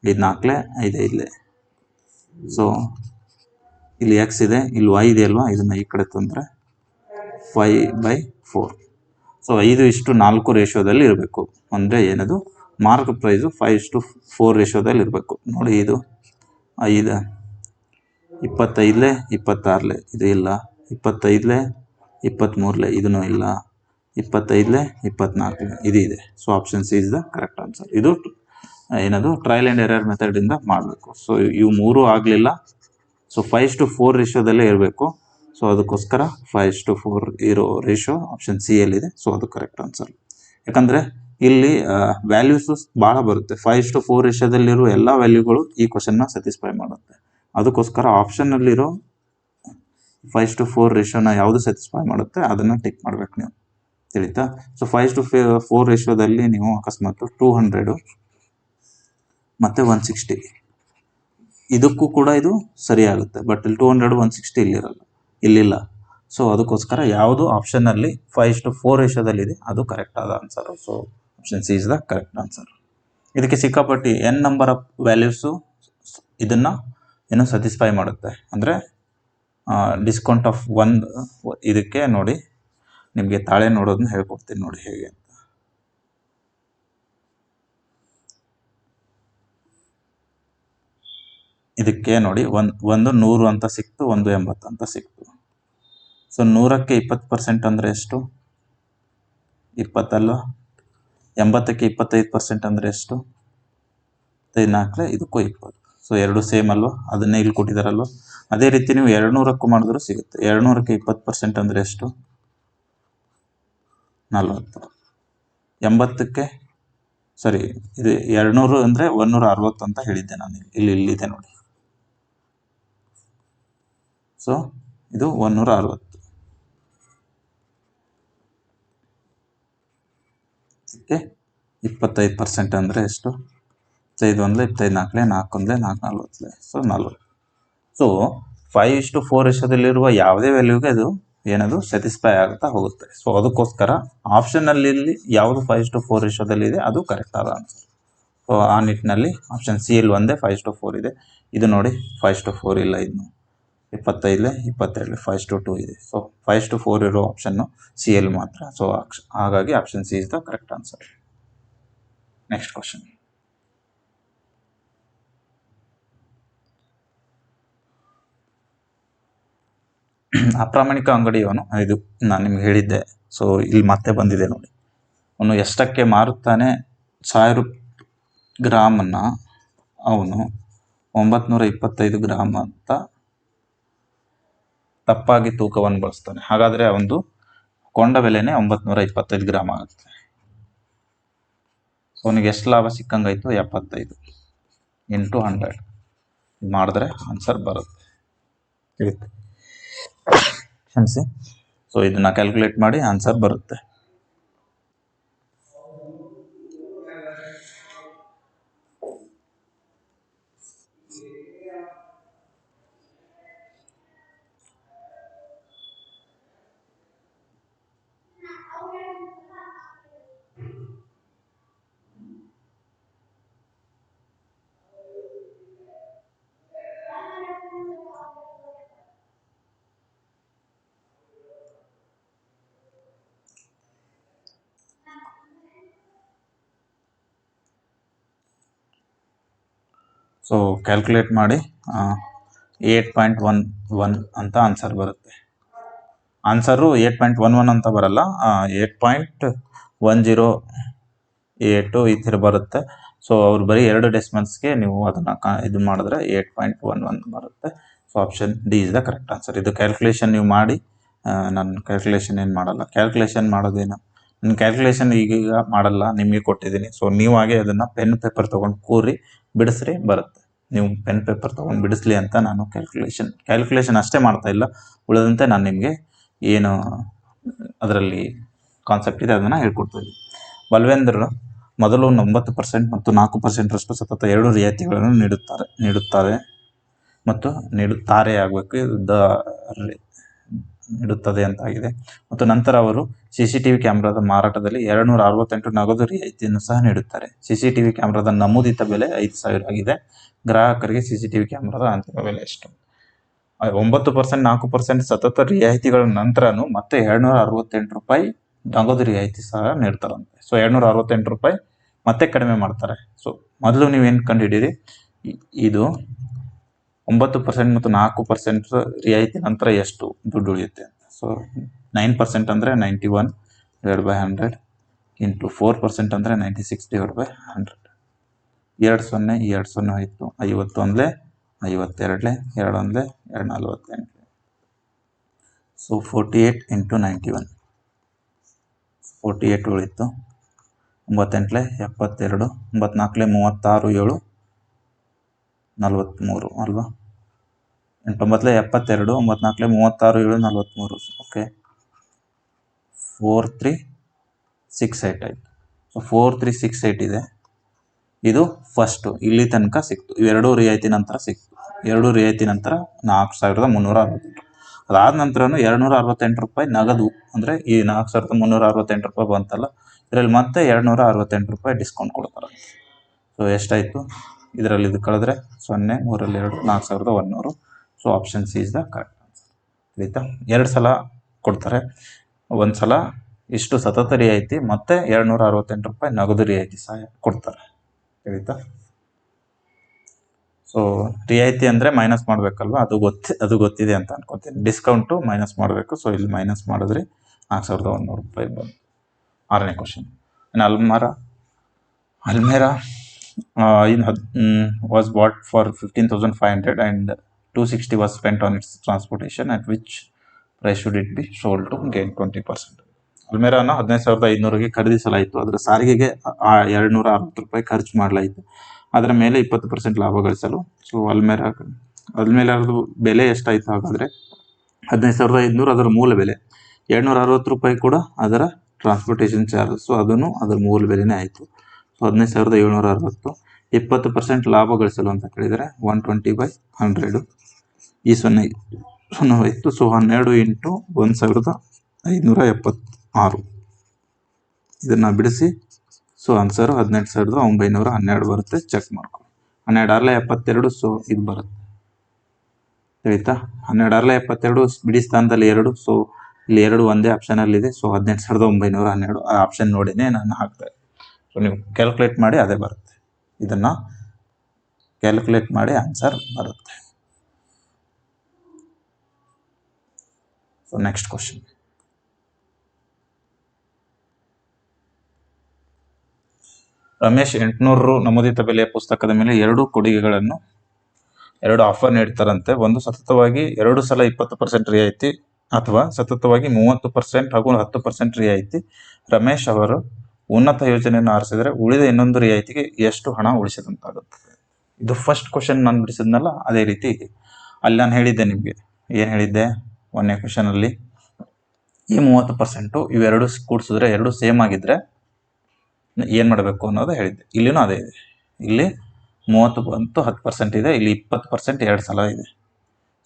ಇದು 4 5 5. ಸೊ ಇಲ್ಲಿ ಎಕ್ಸ್ ಇದೆ, ಇಲ್ಲಿ ವೈ ಇದೆ ಅಲ್ವಾ, ಇದನ್ನು ಈ ಕಡೆ ತಂದರೆ 5/4. ಸೊ 5:4 ರೇಷಿಯೋದಲ್ಲಿ ಇರಬೇಕು. ಅಂದರೆ ಏನದು ಮಾರ್ಕೆಟ್ ಪ್ರೈಸು 5:4 ರೇಷಿಯೋದಲ್ಲಿ ಇರಬೇಕು. ನೋಡಿ ಇದು 5 25 26 ಇದು ಇಲ್ಲ, 25 23 ಇದೂ ಇಲ್ಲ, 25 24 ಇದು ಇದೆ. So option c is the correct answer. ಇದು ಏನದು ಟ್ರಯಲ್ ಆ್ಯಂಡ್ ಎರರ್ ಮೆಥಡಿಂದ ಮಾಡಬೇಕು. ಸೊ ಇವು ಮೂರು ಆಗಲಿಲ್ಲ. ಸೊ 5:4 ರೇಷಿಯೋದಲ್ಲೇ ಇರಬೇಕು. ಸೊ ಅದಕ್ಕೋಸ್ಕರ 5:4 ಇರೋ ರೇಷಿಯೋ ಆಪ್ಷನ್ ಸಿ ಯಲ್ಲಿದೆ. ಸೊ ಅದು ಕರೆಕ್ಟ್ ಆನ್ಸರ್. ಯಾಕಂದರೆ ಇಲ್ಲಿ ವ್ಯಾಲ್ಯೂಸು ಭಾಳ ಬರುತ್ತೆ. 5:4 ರೇಷಿಯೋದಲ್ಲಿರೋ ಎಲ್ಲ ವ್ಯಾಲ್ಯೂಗಳು ಈ ಕ್ವಶನ್ನ ಸ್ಯಾಟಿಸ್ಫೈ ಮಾಡುತ್ತೆ. ಅದಕ್ಕೋಸ್ಕರ ಆಪ್ಷನ್ನಲ್ಲಿರೋ 5:4 ರೇಷಿಯೋನ ಯಾವುದು ಸ್ಯಾಟಿಸ್ಫೈ ಮಾಡುತ್ತೆ ಅದನ್ನು ಟಿಕ್ ಮಾಡಬೇಕು ನೀವು, ತಿಳಿತಾ. ಸೊ 5:4 ರೇಷಿಯೋದಲ್ಲಿ ನೀವು ಅಕಸ್ಮಾತ್ 200 ಮತ್ತು 160 ಇದಕ್ಕೂ ಕೂಡ ಇದು ಸರಿಯಾಗುತ್ತೆ. ಬಟ್ ಇಲ್ಲಿ 200 160 ಇಲ್ಲಿಲ್ಲ. ಸೊ ಅದಕ್ಕೋಸ್ಕರ ಯಾವುದು ಆಪ್ಷನ್ನಲ್ಲಿ 5:4 ರೇಷಿಯೋದಲ್ಲಿದೆ ಅದು ಕರೆಕ್ಟ್ ಆದ answer. So option c is the correct answer. ಇದಕ್ಕೆ ಸಿಕ್ಕಾಪಟ್ಟಿ n ನಂಬರ್ ಆಫ್ ವ್ಯಾಲ್ಯೂಸು ಇದನ್ನು ಏನೋ ಸ್ಯಾಟಿಸ್ಫೈ ಮಾಡುತ್ತೆ. ಅಂದರೆ ಡಿಸ್ಕೌಂಟ್ ಆಫ್ ಇದಕ್ಕೆ ನೋಡಿ, ನಿಮಗೆ ತಾಳೆ ನೋಡೋದನ್ನ ಹೇಳ್ಕೊಡ್ತೀನಿ ನೋಡಿ ಹೇಗೆ ಅಂತ. ಇದಕ್ಕೆ ನೋಡಿ ಒಂದು 100 ಅಂತ ಸಿಕ್ತು, ಒಂದು 80 ಅಂತ ಸಿಕ್ತು. ಸೊ 100ಕ್ಕೆ 20% ಅಂದರೆ ಎಷ್ಟು 20 ಅಲ್ವಾ. 80ಕ್ಕೆ 25% ಅಂದರೆ ಎಷ್ಟು 4 ಇದಕ್ಕೂ 20. ಸೊ ಎರಡು ಸೇಮ್ ಅಲ್ವಾ, ಅದನ್ನೇ ಇಲ್ಲಿ ಕೊಟ್ಟಿದ್ದಾರಲ್ವ. ಅದೇ ರೀತಿ ನೀವು 200ಕ್ಕೂ ಮಾಡಿದ್ರೂ ಸಿಗುತ್ತೆ. 200ಕ್ಕೆ 20% ಅಂದರೆ ಎಷ್ಟು 40. 80ಕ್ಕೆ ಸರಿ ಇದು 200 ಅಂದರೆ 160 ಅಂತ ಹೇಳಿದ್ದೆ ನಾನು. ಇಲ್ಲಿದೆ ನೋಡಿ. ಸೊ ಇದು 160. ಓಕೆ 25% ಅಂದರೆ ಎಷ್ಟು 5 1 25 4 4 1 4 40. ಸೊ 40. ಸೊ 5:4 ರೇಷಿಯೋದಲ್ಲಿರುವ ಯಾವುದೇ ವ್ಯಾಲ್ಯೂಗೆ ಅದು ಏನದು ಸ್ಯಾಟಿಸ್ಫೈ ಆಗುತ್ತಾ ಹೋಗುತ್ತೆ. ಸೊ ಅದಕ್ಕೋಸ್ಕರ ಆಪ್ಷನಲ್ಲಿ ಯಾವುದು 5:4 ರೇಷಿಯೋದಲ್ಲಿದೆ ಅದು ಕರೆಕ್ಟ್ ಆದ ಆನ್ಸರ್. ಸೊ ಆ ನಿಟ್ಟಿನಲ್ಲಿ ಆಪ್ಷನ್ ಸಿ ಇಲ್ಲಿ ಒಂದೇ 5:4 ಇದೆ. ಇದು ನೋಡಿ 5:4 ಇಲ್ಲ, ಇನ್ನು 25 22 5:2 ಇದೆ. ಸೊ 5:4 ಇರೋ ಆಪ್ಷನ್ನು ಸಿ ಎಲ್ ಮಾತ್ರ. ಸೊ ಹಾಗಾಗಿ option c is the correct answer. Next question. ಅಪ್ರಾಮಾಣಿಕ ಅಂಗಡಿಯವನು, ಇದು ನಾನು ನಿಮ್ಗೆ ಹೇಳಿದ್ದೆ. ಸೊ ಇಲ್ಲಿ ಮತ್ತೆ ಬಂದಿದೆ ನೋಡಿ. ಅವನು ಎಷ್ಟಕ್ಕೆ ಮಾರುತ್ತಾನೆ? 1000 ಗ್ರಾಮನ್ನು ಅವನು 925 ಗ್ರಾಮ್ ಅಂತ ತಪ್ಪಾಗಿ ತೂಕವನ್ನು ಬಳಸ್ತಾನೆ. ಹಾಗಾದರೆ ಅವನು ಕೊಂಡ ಬೆಲೆನೇ 925 ಗ್ರಾಮ್ ಆಗುತ್ತೆ. ಸೊ ಅವನಿಗೆ ಎಷ್ಟು ಲಾಭ ಸಿಕ್ಕಂಗಾಯ್ತು? 75 × 100 ಮಾಡಿದ್ರೆ ಆನ್ಸರ್ ಬರುತ್ತೆ. ಕ್ಷಮಿಸಿ. ಸೊ ಇದನ್ನ ಕ್ಯಾಲ್ಕುಲೇಟ್ ಮಾಡಿ ಆನ್ಸರ್ ಬರುತ್ತೆ. ಸೊ ಕ್ಯಾಲ್ಕುಲೇಟ್ ಮಾಡಿ 8.11 ಅಂತ ಆನ್ಸರ್ ಬರುತ್ತೆ. ಆನ್ಸರು 8.11 ಅಂತ ಬರಲ್ಲ, 8.1082 ಈ ಥರ ಬರುತ್ತೆ. ಸೊ ಅವ್ರು ಬರೀ 2 ಡೆಸಿಮಲ್ಸ್ಗೆ ನೀವು ಅದನ್ನು ಇದು ಮಾಡಿದ್ರೆ 8.11 ಬರುತ್ತೆ. So option d is the correct answer. ಇದು ಕ್ಯಾಲ್ಕುಲೇಷನ್ ನೀವು ಮಾಡಿ. ನಾನು ಕ್ಯಾಲ್ಕುಲೇಷನ್ ಏನು ಮಾಡಲ್ಲ. ಕ್ಯಾಲ್ಕುಲೇಷನ್ ಮಾಡೋದೇನು, ನಾನು ಕ್ಯಾಲ್ಕುಲೇಷನ್ ಈಗೀಗ ಮಾಡಲ್ಲ, ನಿಮಗೆ ಕೊಟ್ಟಿದ್ದೀನಿ. ಸೊ ನೀವು ಹಾಗೆ ಅದನ್ನು ಪೆನ್ ಪೇಪರ್ ತೊಗೊಂಡು ಕೂರಿ ಬಿಡಿಸ್ರಿ, ಬರುತ್ತೆ. ನೀವು ಪೆನ್ ಪೇಪರ್ ತೊಗೊಂಡು ಬಿಡಿಸ್ಲಿ ಅಂತ ನಾನು ಕ್ಯಾಲ್ಕುಲೇಷನ್ ಅಷ್ಟೇ ಮಾಡ್ತಾ ಇಲ್ಲ. ಉಳಿದಂತೆ ನಾನು ನಿಮಗೆ ಏನು ಅದರಲ್ಲಿ ಕಾನ್ಸೆಪ್ಟ್ ಇದೆ ಅದನ್ನು ಹೇಳ್ಕೊಡ್ತೀನಿ. ಬಲ್ವೇಂದ್ರ ಮೊದಲು 90% ಮತ್ತು 4%ರಷ್ಟು ಸತತ 2 ರಿಯಾಯಿತಿಗಳನ್ನು ನೀಡುತ್ತಾರೆ ಮತ್ತು ನೀಡುತ್ತಾರೆ ಆಗಬೇಕು, ನೀಡುತ್ತದೆ ಅಂತಾಗಿದೆ. ಮತ್ತು ನಂತರ ಅವರು CCTV ಕ್ಯಾಮ್ರಾದ ಮಾರಾಟದಲ್ಲಿ 268 ನಗದು ರಿಯಾಯಿತಿಯನ್ನು ಸಹ ನೀಡುತ್ತಾರೆ. CCTV ಕ್ಯಾಮ್ರಾದ ನಮೂದಿತ ಬೆಲೆ 5,000 ಆಗಿದೆ. ಗ್ರಾಹಕರಿಗೆ CCTV ಕ್ಯಾಮ್ರಾದ ಅಂತಿಮ ಬೆಲೆ ಎಷ್ಟು? 9%, 4% ಸತತ ರಿಯಾಯಿತಿಗಳ ನಂತರನೂ ಮತ್ತೆ 268 ರೂಪಾಯಿ ನಗದು ರಿಯಾಯಿತಿ ಸಹ ನೀಡ್ತಾರಂತೆ. ಸೊ 268 ರೂಪಾಯಿ ಮತ್ತೆ ಕಡಿಮೆ ಮಾಡ್ತಾರೆ. ಸೊ ಮೊದಲು ನೀವೇನು ಕಂಡುಹಿಡೀರಿ, ಇದು 9% ಮತ್ತು 4% ರಿಯಾಯಿತಿ ನಂತರ ಎಷ್ಟು ದುಡ್ಡು ಉಳಿಯುತ್ತೆ ಅಂತ. ಸೊ 9% ಅಂದರೆ 91/100 ಇಂಟು 4% ಅಂದರೆ 96/100. 2 0 ಆಯಿತು. 51 52 2 248. ಸೊ 48 × 91 48 ಉಳಿತು. 9 72, 94 36 7 43 ಅಲ್ವಾ? 9 72, 94 36 7 43. ಓಕೆ, 4368 ಆಯಿತು. ಸೊ 4368 ಇದೆ. ಇದು ಫಸ್ಟು, ಇಲ್ಲಿ ತನಕ ಸಿಕ್ತು. ಇವೆರಡೂ ರಿಯಾಯಿತಿ ನಂತರ ಸಿಕ್ತು. 2 ರಿಯಾಯಿತಿ ನಂತರ 4368. ಅದಾದ ನಂತರನೂ 268 ರೂಪಾಯಿ ನಗದು, ಅಂದರೆ ಈ 4368 ರೂಪಾಯಿ ಬಂತಲ್ಲ, ಇದರಲ್ಲಿ ಮತ್ತೆ 268 ರೂಪಾಯಿ ಡಿಸ್ಕೌಂಟ್ ಕೊಡ್ತಾರೆ. ಸೊ ಎಷ್ಟಾಯಿತು? ಇದರಲ್ಲಿ ಇದು ಕಳೆದ್ರೆ 0, 3 2, 4100. So option c is the correct answer. ಆಯಿತಾ? 2 ಸಲ ಕೊಡ್ತಾರೆ. ಒಂದು ಸಲ ಇಷ್ಟು ಸತತ ರಿಯಾಯಿತಿ, ಮತ್ತೆ 268 ರೂಪಾಯಿ ನಗದು ರಿಯಾಯಿತಿ ಸಹ ಕೊಡ್ತಾರೆ. ಆಯಿತಾ? ಸೊ ರಿಯಾಯಿತಿ ಅಂದರೆ ಮೈನಸ್ ಮಾಡಬೇಕಲ್ವ, ಅದು ಗೊತ್ತಿದೆ ಅಂತ ಅನ್ಕೋತೀನಿ. ಡಿಸ್ಕೌಂಟು ಮೈನಸ್ ಮಾಡಬೇಕು. ಸೊ ಇಲ್ಲಿ ಮೈನಸ್ ಮಾಡಿದ್ರೆ 4100 ರೂಪಾಯಿ ಬಂತು. 6ನೇ question. ಅಲ್ಮೇರಾ was bought for 15,500 and 260 was spent on its transportation. At which price should it be sold to gain 20%? ಅಲ್ಮೇರಾನ 15,500ಗೆ ಖರೀದಿಸಲಾಯಿತು. ಅದರ ಸಾರಿಗೆಗೆ 260 ರೂಪಾಯಿ ಖರ್ಚು ಮಾಡಲಾಯಿತು. ಅದರ ಮೇಲೆ 20% ಲಾಭ ಗಳಿಸಲು. ಸೊ ಅಲ್ಮೇರಾದು ಬೆಲೆ ಎಷ್ಟಾಯಿತು? ಹಾಗಾದರೆ 15,500 ಅದರ ಮೂಲ ಬೆಲೆ. 260 ರೂಪಾಯಿ ಕೂಡ ಅದರ ಟ್ರಾನ್ಸ್ಪೋರ್ಟೇಷನ್ ಚಾರ್ಜ್. ಸೊ ಅದನ್ನು ಅದರ ಮೂಲ ಬೆಲೆನೇ ಆಯಿತು. ಸೊ 15,760. 20% ಲಾಭ ಗಳಿಸಲು ಅಂತ ಕೇಳಿದರೆ 120/100. ಈ 0 ಹೋಯಿತು. ಸೊ 12 × 1576. ಇದನ್ನು ಬಿಡಿಸಿ. ಸೊ ಆನ್ಸರು 18,912 ಬರುತ್ತೆ. ಚೆಕ್ ಮಾಡ್ಕೊ. 12 ಸೊ ಇದು ಬರುತ್ತೆ. ತಿಳಿತಾ? 12 ಬಿಡಿ ಸ್ಥಾನದಲ್ಲಿ 2, ಸೊ ಇಲ್ಲಿ 2 ಒಂದೇ ಆಪ್ಷನಲ್ಲಿದೆ. ಸೊ 18,912 ಆ ಆಪ್ಷನ್ ನೋಡಿನೇ ನಾನು ಹಾಕ್ತೆ. ಸೊ ನೀವು ಕ್ಯಾಲ್ಕುಲೇಟ್ ಮಾಡಿ ಅದೇ ಬರುತ್ತೆ. ಇದನ್ನು ಕ್ಯಾಲ್ಕುಲೇಟ್ ಮಾಡಿ ಆನ್ಸರ್ ಬರುತ್ತೆ. So next question. ರಮೇಶ್ 800 ರು ನಮೂದಿತ ಬೆಲೆಯ ಪುಸ್ತಕದ ಮೇಲೆ 2 ಆಫರ್ ನೀಡ್ತಾರಂತೆ. ಒಂದು ಸತತವಾಗಿ 2 ಸಲ 20% ರಿಯಾಯಿತಿ ಅಥವಾ ಸತತವಾಗಿ 30% ಹಾಗೂ 10% ರಿಯಾಯಿತಿ. ರಮೇಶ್ ಅವರು ಉನ್ನತ ಯೋಜನೆಯನ್ನು ಆರಿಸಿದರೆ ಉಳಿದ ಇನ್ನೊಂದು ರಿಯಾಯಿತಿಗೆ ಎಷ್ಟು ಹಣ ಉಳಿಸಿದಂತಾಗುತ್ತದೆ? ಇದು ಫಸ್ಟ್ ಕ್ವಶನ್ ನಾನು ಬಿಡಿಸಿದ್ನಲ್ಲ, ಅದೇ ರೀತಿ ಅಲ್ಲಿ ನಾನು ಹೇಳಿದ್ದೆ ನಿಮಗೆ. ಏನು ಹೇಳಿದ್ದೆ? 1ನೇ ಕ್ವಶನಲ್ಲಿ ಈ 30% ಇವೆರಡು ಕೂಡಿಸಿದ್ರೆ 2 ಸೇಮ್ ಆಗಿದ್ರೆ ಏನು ಮಾಡಬೇಕು ಅನ್ನೋದು ಹೇಳಿದ್ದೆ. ಇಲ್ಲಿನೂ ಅದೇ ಇದೆ. ಇಲ್ಲಿ 30 ಬಂತು 10% ಇದೆ, ಇಲ್ಲಿ 20% 2 ಸಲ ಇದೆ.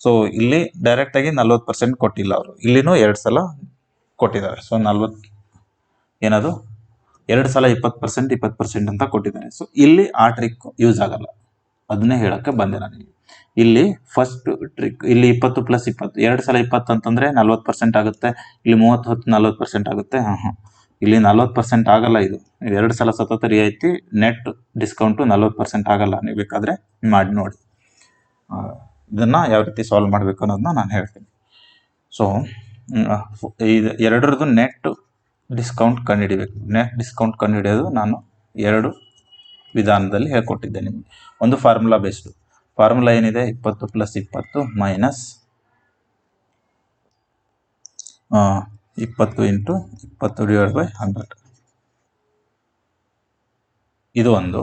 ಸೊ ಇಲ್ಲಿ ಡೈರೆಕ್ಟಾಗಿ 40% ಕೊಟ್ಟಿಲ್ಲ ಅವರು, ಇಲ್ಲಿನೂ 2 ಸಲ ಕೊಟ್ಟಿದ್ದಾರೆ. ಸೊ 40 ಏನದು 2 ಸಲ 20% ಅಂತ ಕೊಟ್ಟಿದ್ದಾರೆ. ಸೊ ಇಲ್ಲಿ ಆ ಟ್ರಿಕ್ ಯೂಸ್ ಆಗಲ್ಲ, ಅದನ್ನೇ ಹೇಳಕ್ಕೆ ಬಂದೆ ನಾನು. ಇಲ್ಲಿ ಫಸ್ಟ್ ಟ್ರಿಕ್, ಇಲ್ಲಿ 20 + 20 2 ಸಲ 20 ಅಂತಂದ್ರೆ 40% ಆಗುತ್ತೆ. ಇಲ್ಲಿ 30 10 40% ಆಗುತ್ತೆ. ಇಲ್ಲಿ 40% ಆಗಲ್ಲ. ಇದು 2 ಸಲ ಸತತ ರಿಯಾಯಿತಿ, ನೆಟ್ ಡಿಸ್ಕೌಂಟು 40% ಆಗಲ್ಲ. ನೀವು ಬೇಕಾದರೆ ಮಾಡಿ ನೋಡಿ. ಇದನ್ನು ಯಾವ ರೀತಿ ಸಾಲ್ವ್ ಮಾಡಬೇಕು ಅನ್ನೋದನ್ನ ನಾನು ಹೇಳ್ತೀನಿ. ಸೊ ಇದು ಎರಡರದ್ದು ನೆಟ್ ಡಿಸ್ಕೌಂಟ್ ಕಂಡುಹಿಡಿಬೇಕು. ನೆಟ್ ಡಿಸ್ಕೌಂಟ್ ಕಂಡುಹಿಡಿಯೋದು ನಾನು 2 ವಿಧಾನದಲ್ಲಿ ಹೇಳ್ಕೊಟ್ಟಿದ್ದೆ ನಿಮಗೆ. ಒಂದು ಫಾರ್ಮುಲಾ ಬೇಸ್ಡು. ಫಾರ್ಮುಲಾ ಏನಿದೆ? 20 + 20 ಮೈನಸ್ 20 × 20/100. ಇದು ಒಂದು,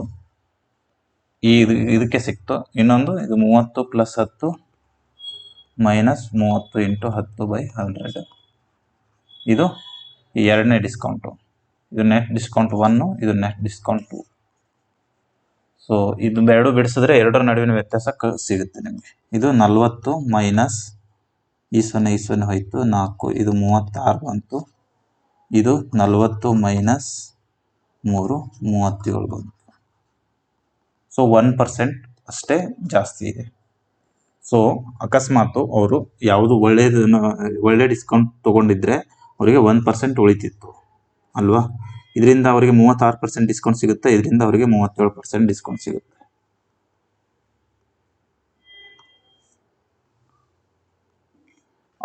ಇದಕ್ಕೆ ಸಿಕ್ತು. ಇನ್ನೊಂದು ಇದು 30 + 10 ಮೈನಸ್ 30 × 10/100. ಇದು 2ನೇ ಡಿಸ್ಕೌಂಟು. ಇದು ನೆಟ್ ಡಿಸ್ಕೌಂಟ್ 1, ಇದು ನೆಟ್ ಡಿಸ್ಕೌಂಟ್ 2. ಸೊ ಇದು 2 ಬಿಡಿಸಿದ್ರೆ 2ರ ನಡುವಿನ ವ್ಯತ್ಯಾಸ ಸಿಗುತ್ತೆ ನಿಮಗೆ. ಇದು 40 ಮೈನಸ್ ಈ 0 ಹೋಯ್ತು 4, ಇದು 36 ಬಂತು. ಇದು 40 ಮೈನಸ್ 3 37 ಬಂತು. ಸೊ 1% ಅಷ್ಟೇ ಜಾಸ್ತಿ ಇದೆ. ಸೊ ಅಕಸ್ಮಾತ್ ಅವರು ಯಾವುದು ಒಳ್ಳೆ ಡಿಸ್ಕೌಂಟ್ ತೊಗೊಂಡಿದ್ರೆ ಅವರಿಗೆ 1% ಉಳಿತಿತ್ತು ಅಲ್ವಾ? ಇದರಿಂದ ಅವರಿಗೆ 36% ಡಿಸ್ಕೌಂಟ್ ಸಿಗುತ್ತೆ, ಇದರಿಂದ ಅವರಿಗೆ 37% ಡಿಸ್ಕೌಂಟ್ ಸಿಗುತ್ತೆ.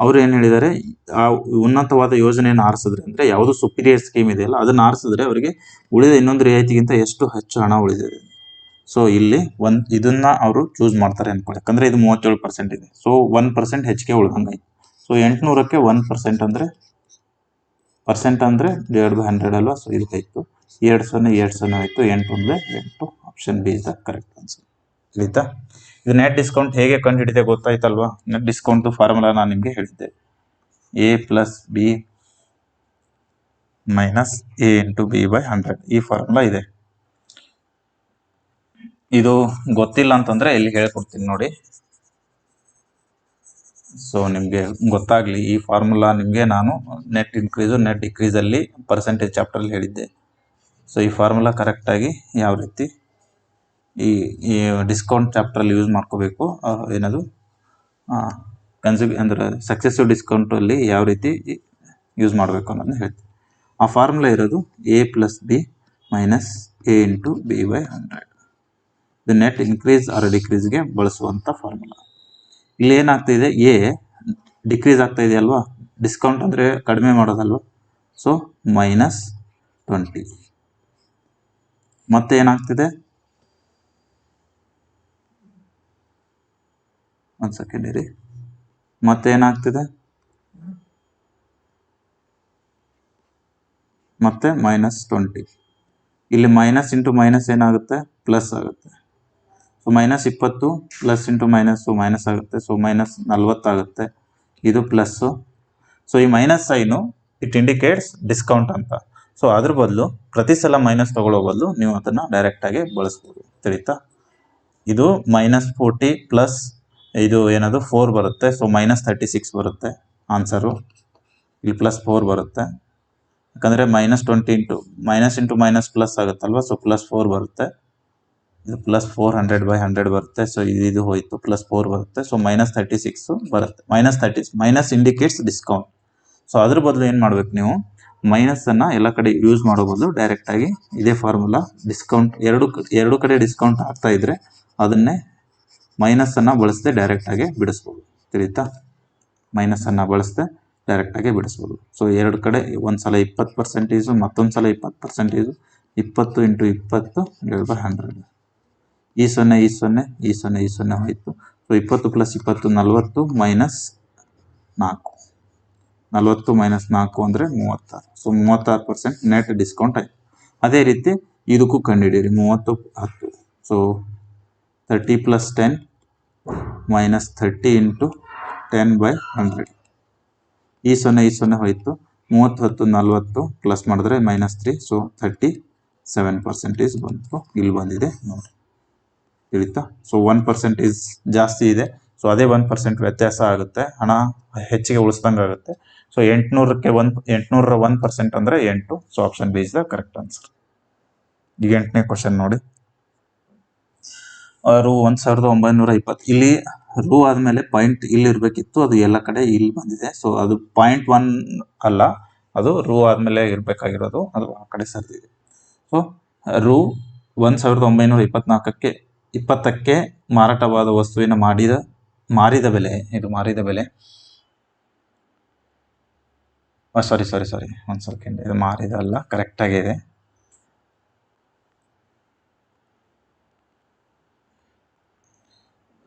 ಅವರು ಏನು ಹೇಳಿದ್ದಾರೆ? ಆ ಉನ್ನತವಾದ ಯೋಜನೆಯನ್ನು ಆರಿಸಿದ್ರೆ, ಅಂದರೆ ಯಾವುದು ಸುಪೀರಿಯರ್ ಸ್ಕೀಮ್ ಇದೆಯಲ್ಲ ಅದನ್ನು ಆರಿಸಿದ್ರೆ ಅವರಿಗೆ ಉಳಿದ ಇನ್ನೊಂದು ರಿಯಾಯಿತಿಗಿಂತ ಎಷ್ಟು ಹೆಚ್ಚು ಹಣ ಉಳಿದಿದೆ. ಸೊ ಇಲ್ಲಿ ಇದನ್ನ ಅವರು ಚೂಸ್ ಮಾಡ್ತಾರೆ ಅನ್ಕೊಳ್ಳಿ, ಯಾಕಂದರೆ ಇದು 37% ಇದೆ. ಸೊ 1% ಹೆಚ್ಚಿಗೆ ಉಳ್ದಂಗಾಯ್ತು. ಸೊ 800ಕ್ಕೆ 1% ಅಂದರೆ /100 ಅಲ್ವಾ? ಸೊ ಇದು ಆಯಿತು. 2 ಆಯಿತು. 8 × 8. Option B is the correct answer. ಆಯಿತಾ? ಇದು ನೆಟ್ ಡಿಸ್ಕೌಂಟ್ ಹೇಗೆ ಕಂಡುಹಿಡಿದೆ ಗೊತ್ತಾಯ್ತಲ್ವಾ? ನೆಟ್ ಡಿಸ್ಕೌಂಟ್ ಫಾರ್ಮುಲಾ ನಾನು ನಿಮಗೆ ಹೇಳಿದ್ದೆ. A + B minus A × B/100 ಈ ಫಾರ್ಮುಲಾ ಇದೆ. ಇದು ಗೊತ್ತಿಲ್ಲ ಅಂತಂದರೆ ಇಲ್ಲಿ ಹೇಳ್ಕೊಡ್ತೀನಿ ನೋಡಿ. ಸೊ ನಿಮಗೆ ಗೊತ್ತಾಗಲಿ ಈ ಫಾರ್ಮುಲಾ ನಿಮಗೆ ನಾನು ನೆಟ್ ಇನ್ಕ್ರೀಸು ನೆಟ್ ಡಿಕ್ರೀಸಲ್ಲಿ ಪರ್ಸೆಂಟೇಜ್ ಚಾಪ್ಟ್ರಲ್ಲಿ ಹೇಳಿದ್ದೆ. ಸೊ ಈ ಫಾರ್ಮುಲಾ ಕರೆಕ್ಟಾಗಿ ಯಾವ ರೀತಿ ಈ ಡಿಸ್ಕೌಂಟ್ ಚಾಪ್ಟ್ರಲ್ಲಿ ಯೂಸ್ ಮಾಡ್ಕೋಬೇಕು, ಏನದು ಅಂದರೆ ಸಕ್ಸೆಸಿವ್ ಡಿಸ್ಕೌಂಟಲ್ಲಿ ಯಾವ ರೀತಿ ಯೂಸ್ ಮಾಡಬೇಕು ಅನ್ನೋದನ್ನ ಹೇಳ್ತೀನಿ. ಆ ಫಾರ್ಮುಲಾ ಇರೋದು A + B minus A × B/100. ಇದು ನೆಟ್ ಇನ್ಕ್ರೀಸ್ ಆರ್ ಡಿಕ್ರೀಸ್ಗೆ ಬಳಸುವಂಥ ಫಾರ್ಮುಲಾ. ಇಲ್ಲಿ ಏನಾಗ್ತಾಯಿದೆ? ಎ ಡಿಕ್ರೀಸ್ ಆಗ್ತಾ ಇದೆ ಅಲ್ವಾ? ಡಿಸ್ಕೌಂಟ್ ಅಂದರೆ ಕಡಿಮೆ ಮಾಡೋದಲ್ವ? ಸೊ -20. ಮತ್ತೆ ಏನಾಗ್ತಿದೆ? ಒಂದು ಸೆಕೆಂಡ್ ಇರಿ. ಮತ್ತೆ ಏನಾಗ್ತಿದೆ? ಮತ್ತೆ -20. ಇಲ್ಲಿ ಮೈನಸ್ ಇಂಟು ಮೈನಸ್ ಏನಾಗುತ್ತೆ? ಪ್ಲಸ್ ಆಗುತ್ತೆ. So -20 plus into minus minus ಆಗುತ್ತೆ. ಸೊ -40 ಆಗುತ್ತೆ. ಇದು ಪ್ಲಸ್ಸು. ಸೊ ಈ minus sign it indicates discount ಅಂತ. ಸೊ ಅದ್ರ ಬದಲು ಪ್ರತಿ ಸಲ ಮೈನಸ್ ತಗೊಳ್ಳೋ ಬದಲು ನೀವು ಅದನ್ನು ಡೈರೆಕ್ಟಾಗಿ ಬಳಸ್ಬೋದು. ತಿಳಿತಾ? ಇದು -40 ಪ್ಲಸ್ ಇದು ಏನದು 4 ಬರುತ್ತೆ. ಸೊ -36 ಬರುತ್ತೆ ಆನ್ಸರು. ಇಲ್ಲಿ +4 ಬರುತ್ತೆ. ಯಾಕಂದರೆ -20 ಇಂಟು ಮೈನಸ್ ಪ್ಲಸ್ ಆಗುತ್ತಲ್ವ, ಸೊ +4 ಬರುತ್ತೆ. ಇದು +400/100 ಬರುತ್ತೆ. ಸೊ ಇದು ಹೋಯಿತು, +4 ಬರುತ್ತೆ. ಸೊ -36 ಬರುತ್ತೆ. Minus indicates discount. ಸೊ ಅದ್ರ ಬದಲು ಏನು ಮಾಡ್ಬೇಕು ನೀವು, ಮೈನಸನ್ನು ಎಲ್ಲ ಕಡೆ ಯೂಸ್ ಮಾಡೋ ಬದಲು ಡೈರೆಕ್ಟಾಗಿ ಇದೇ ಫಾರ್ಮುಲಾ ಡಿಸ್ಕೌಂಟ್ ಎರಡು ಕಡೆ ಡಿಸ್ಕೌಂಟ್ ಆಗ್ತಾ ಇದ್ರೆ ಅದನ್ನೇ ಮೈನಸನ್ನು ಬಳಸದೆ ಡೈರೆಕ್ಟಾಗಿ ಬಿಡಿಸ್ಬೋದು. ತಿಳಿತಾ? ಮೈನಸನ್ನು ಬಳಸದೆ ಡೈರೆಕ್ಟಾಗಿ ಬಿಡಿಸ್ಬೋದು. ಸೊ ಎರಡು ಕಡೆ ಒಂದು ಸಲ 20%, ಮತ್ತೊಂದು ಸಲ 20%, 20 × 20 /100. ಈ 0 ಈ 0 ಈ 0 ಈ 0 ಹೋಯಿತು. ಸೊ 20 + 20 40 - 4, 40 - 4 ಅಂದರೆ 36. ಸೊ 36% ನೆಟ್ ಡಿಸ್ಕೌಂಟ್ ಆಯಿತು. ಅದೇ ರೀತಿ ಇದಕ್ಕೂ ಕಂಡುಹಿಡಿಯಿರಿ. 30 10. ಸೊ 30 + 10 - 30 × 10/100. ಈ 0 ಈ 0 ಹೋಯಿತು. 30 10 40 ಪ್ಲಸ್ ಮಾಡಿದ್ರೆ -3. ಸೊ 37% ಬಂತು. ಇಲ್ಲಿ ಬಂದಿದೆ ನೋಡಿ, ತಿಳಿತಾ? ಸೊ 1% ಜಾಸ್ತಿ ಇದೆ. ಸೊ ಅದೇ 1% ವ್ಯತ್ಯಾಸ ಆಗುತ್ತೆ, ಹಣ ಹೆಚ್ಚಿಗೆ ಉಳಿಸ್ದಂಗೆ ಆಗುತ್ತೆ. ಸೊ 800ಕ್ಕೆ 800ರ 1% ಅಂದರೆ 8. So option B is the correct answer. ಈಗ 8ನೇ ಕ್ವಶನ್ ನೋಡಿ. ರು 1920. ಇಲ್ಲಿ ರು ಆದಮೇಲೆ ಪಾಯಿಂಟ್ ಇಲ್ಲಿ ಇರಬೇಕಿತ್ತು, ಅದು ಎಲ್ಲ ಕಡೆ ಇಲ್ಲಿ ಬಂದಿದೆ. ಸೊ ಅದು 0.1 ಅಲ್ಲ, ಅದು ರು ಆದಮೇಲೆ ಇರಬೇಕಾಗಿರೋದು, ಅದು ಆ ಕಡೆ ಸರಿದಿದೆ. ಸೊ ರು 1924ಕ್ಕೆ 20ಕ್ಕೆ ಮಾರಾಟವಾದ ವಸ್ತುವಿನ ಮಾರಿದ ಬೆಲೆ, ಇದು ಮಾರಿದ ಬೆಲೆ, ಸಾರಿ ಒಂದು ಸೆಕೆಂಡ್, ಇದು ಮಾರಿದ ಅಲ್ಲ, ಕರೆಕ್ಟಾಗಿದೆ.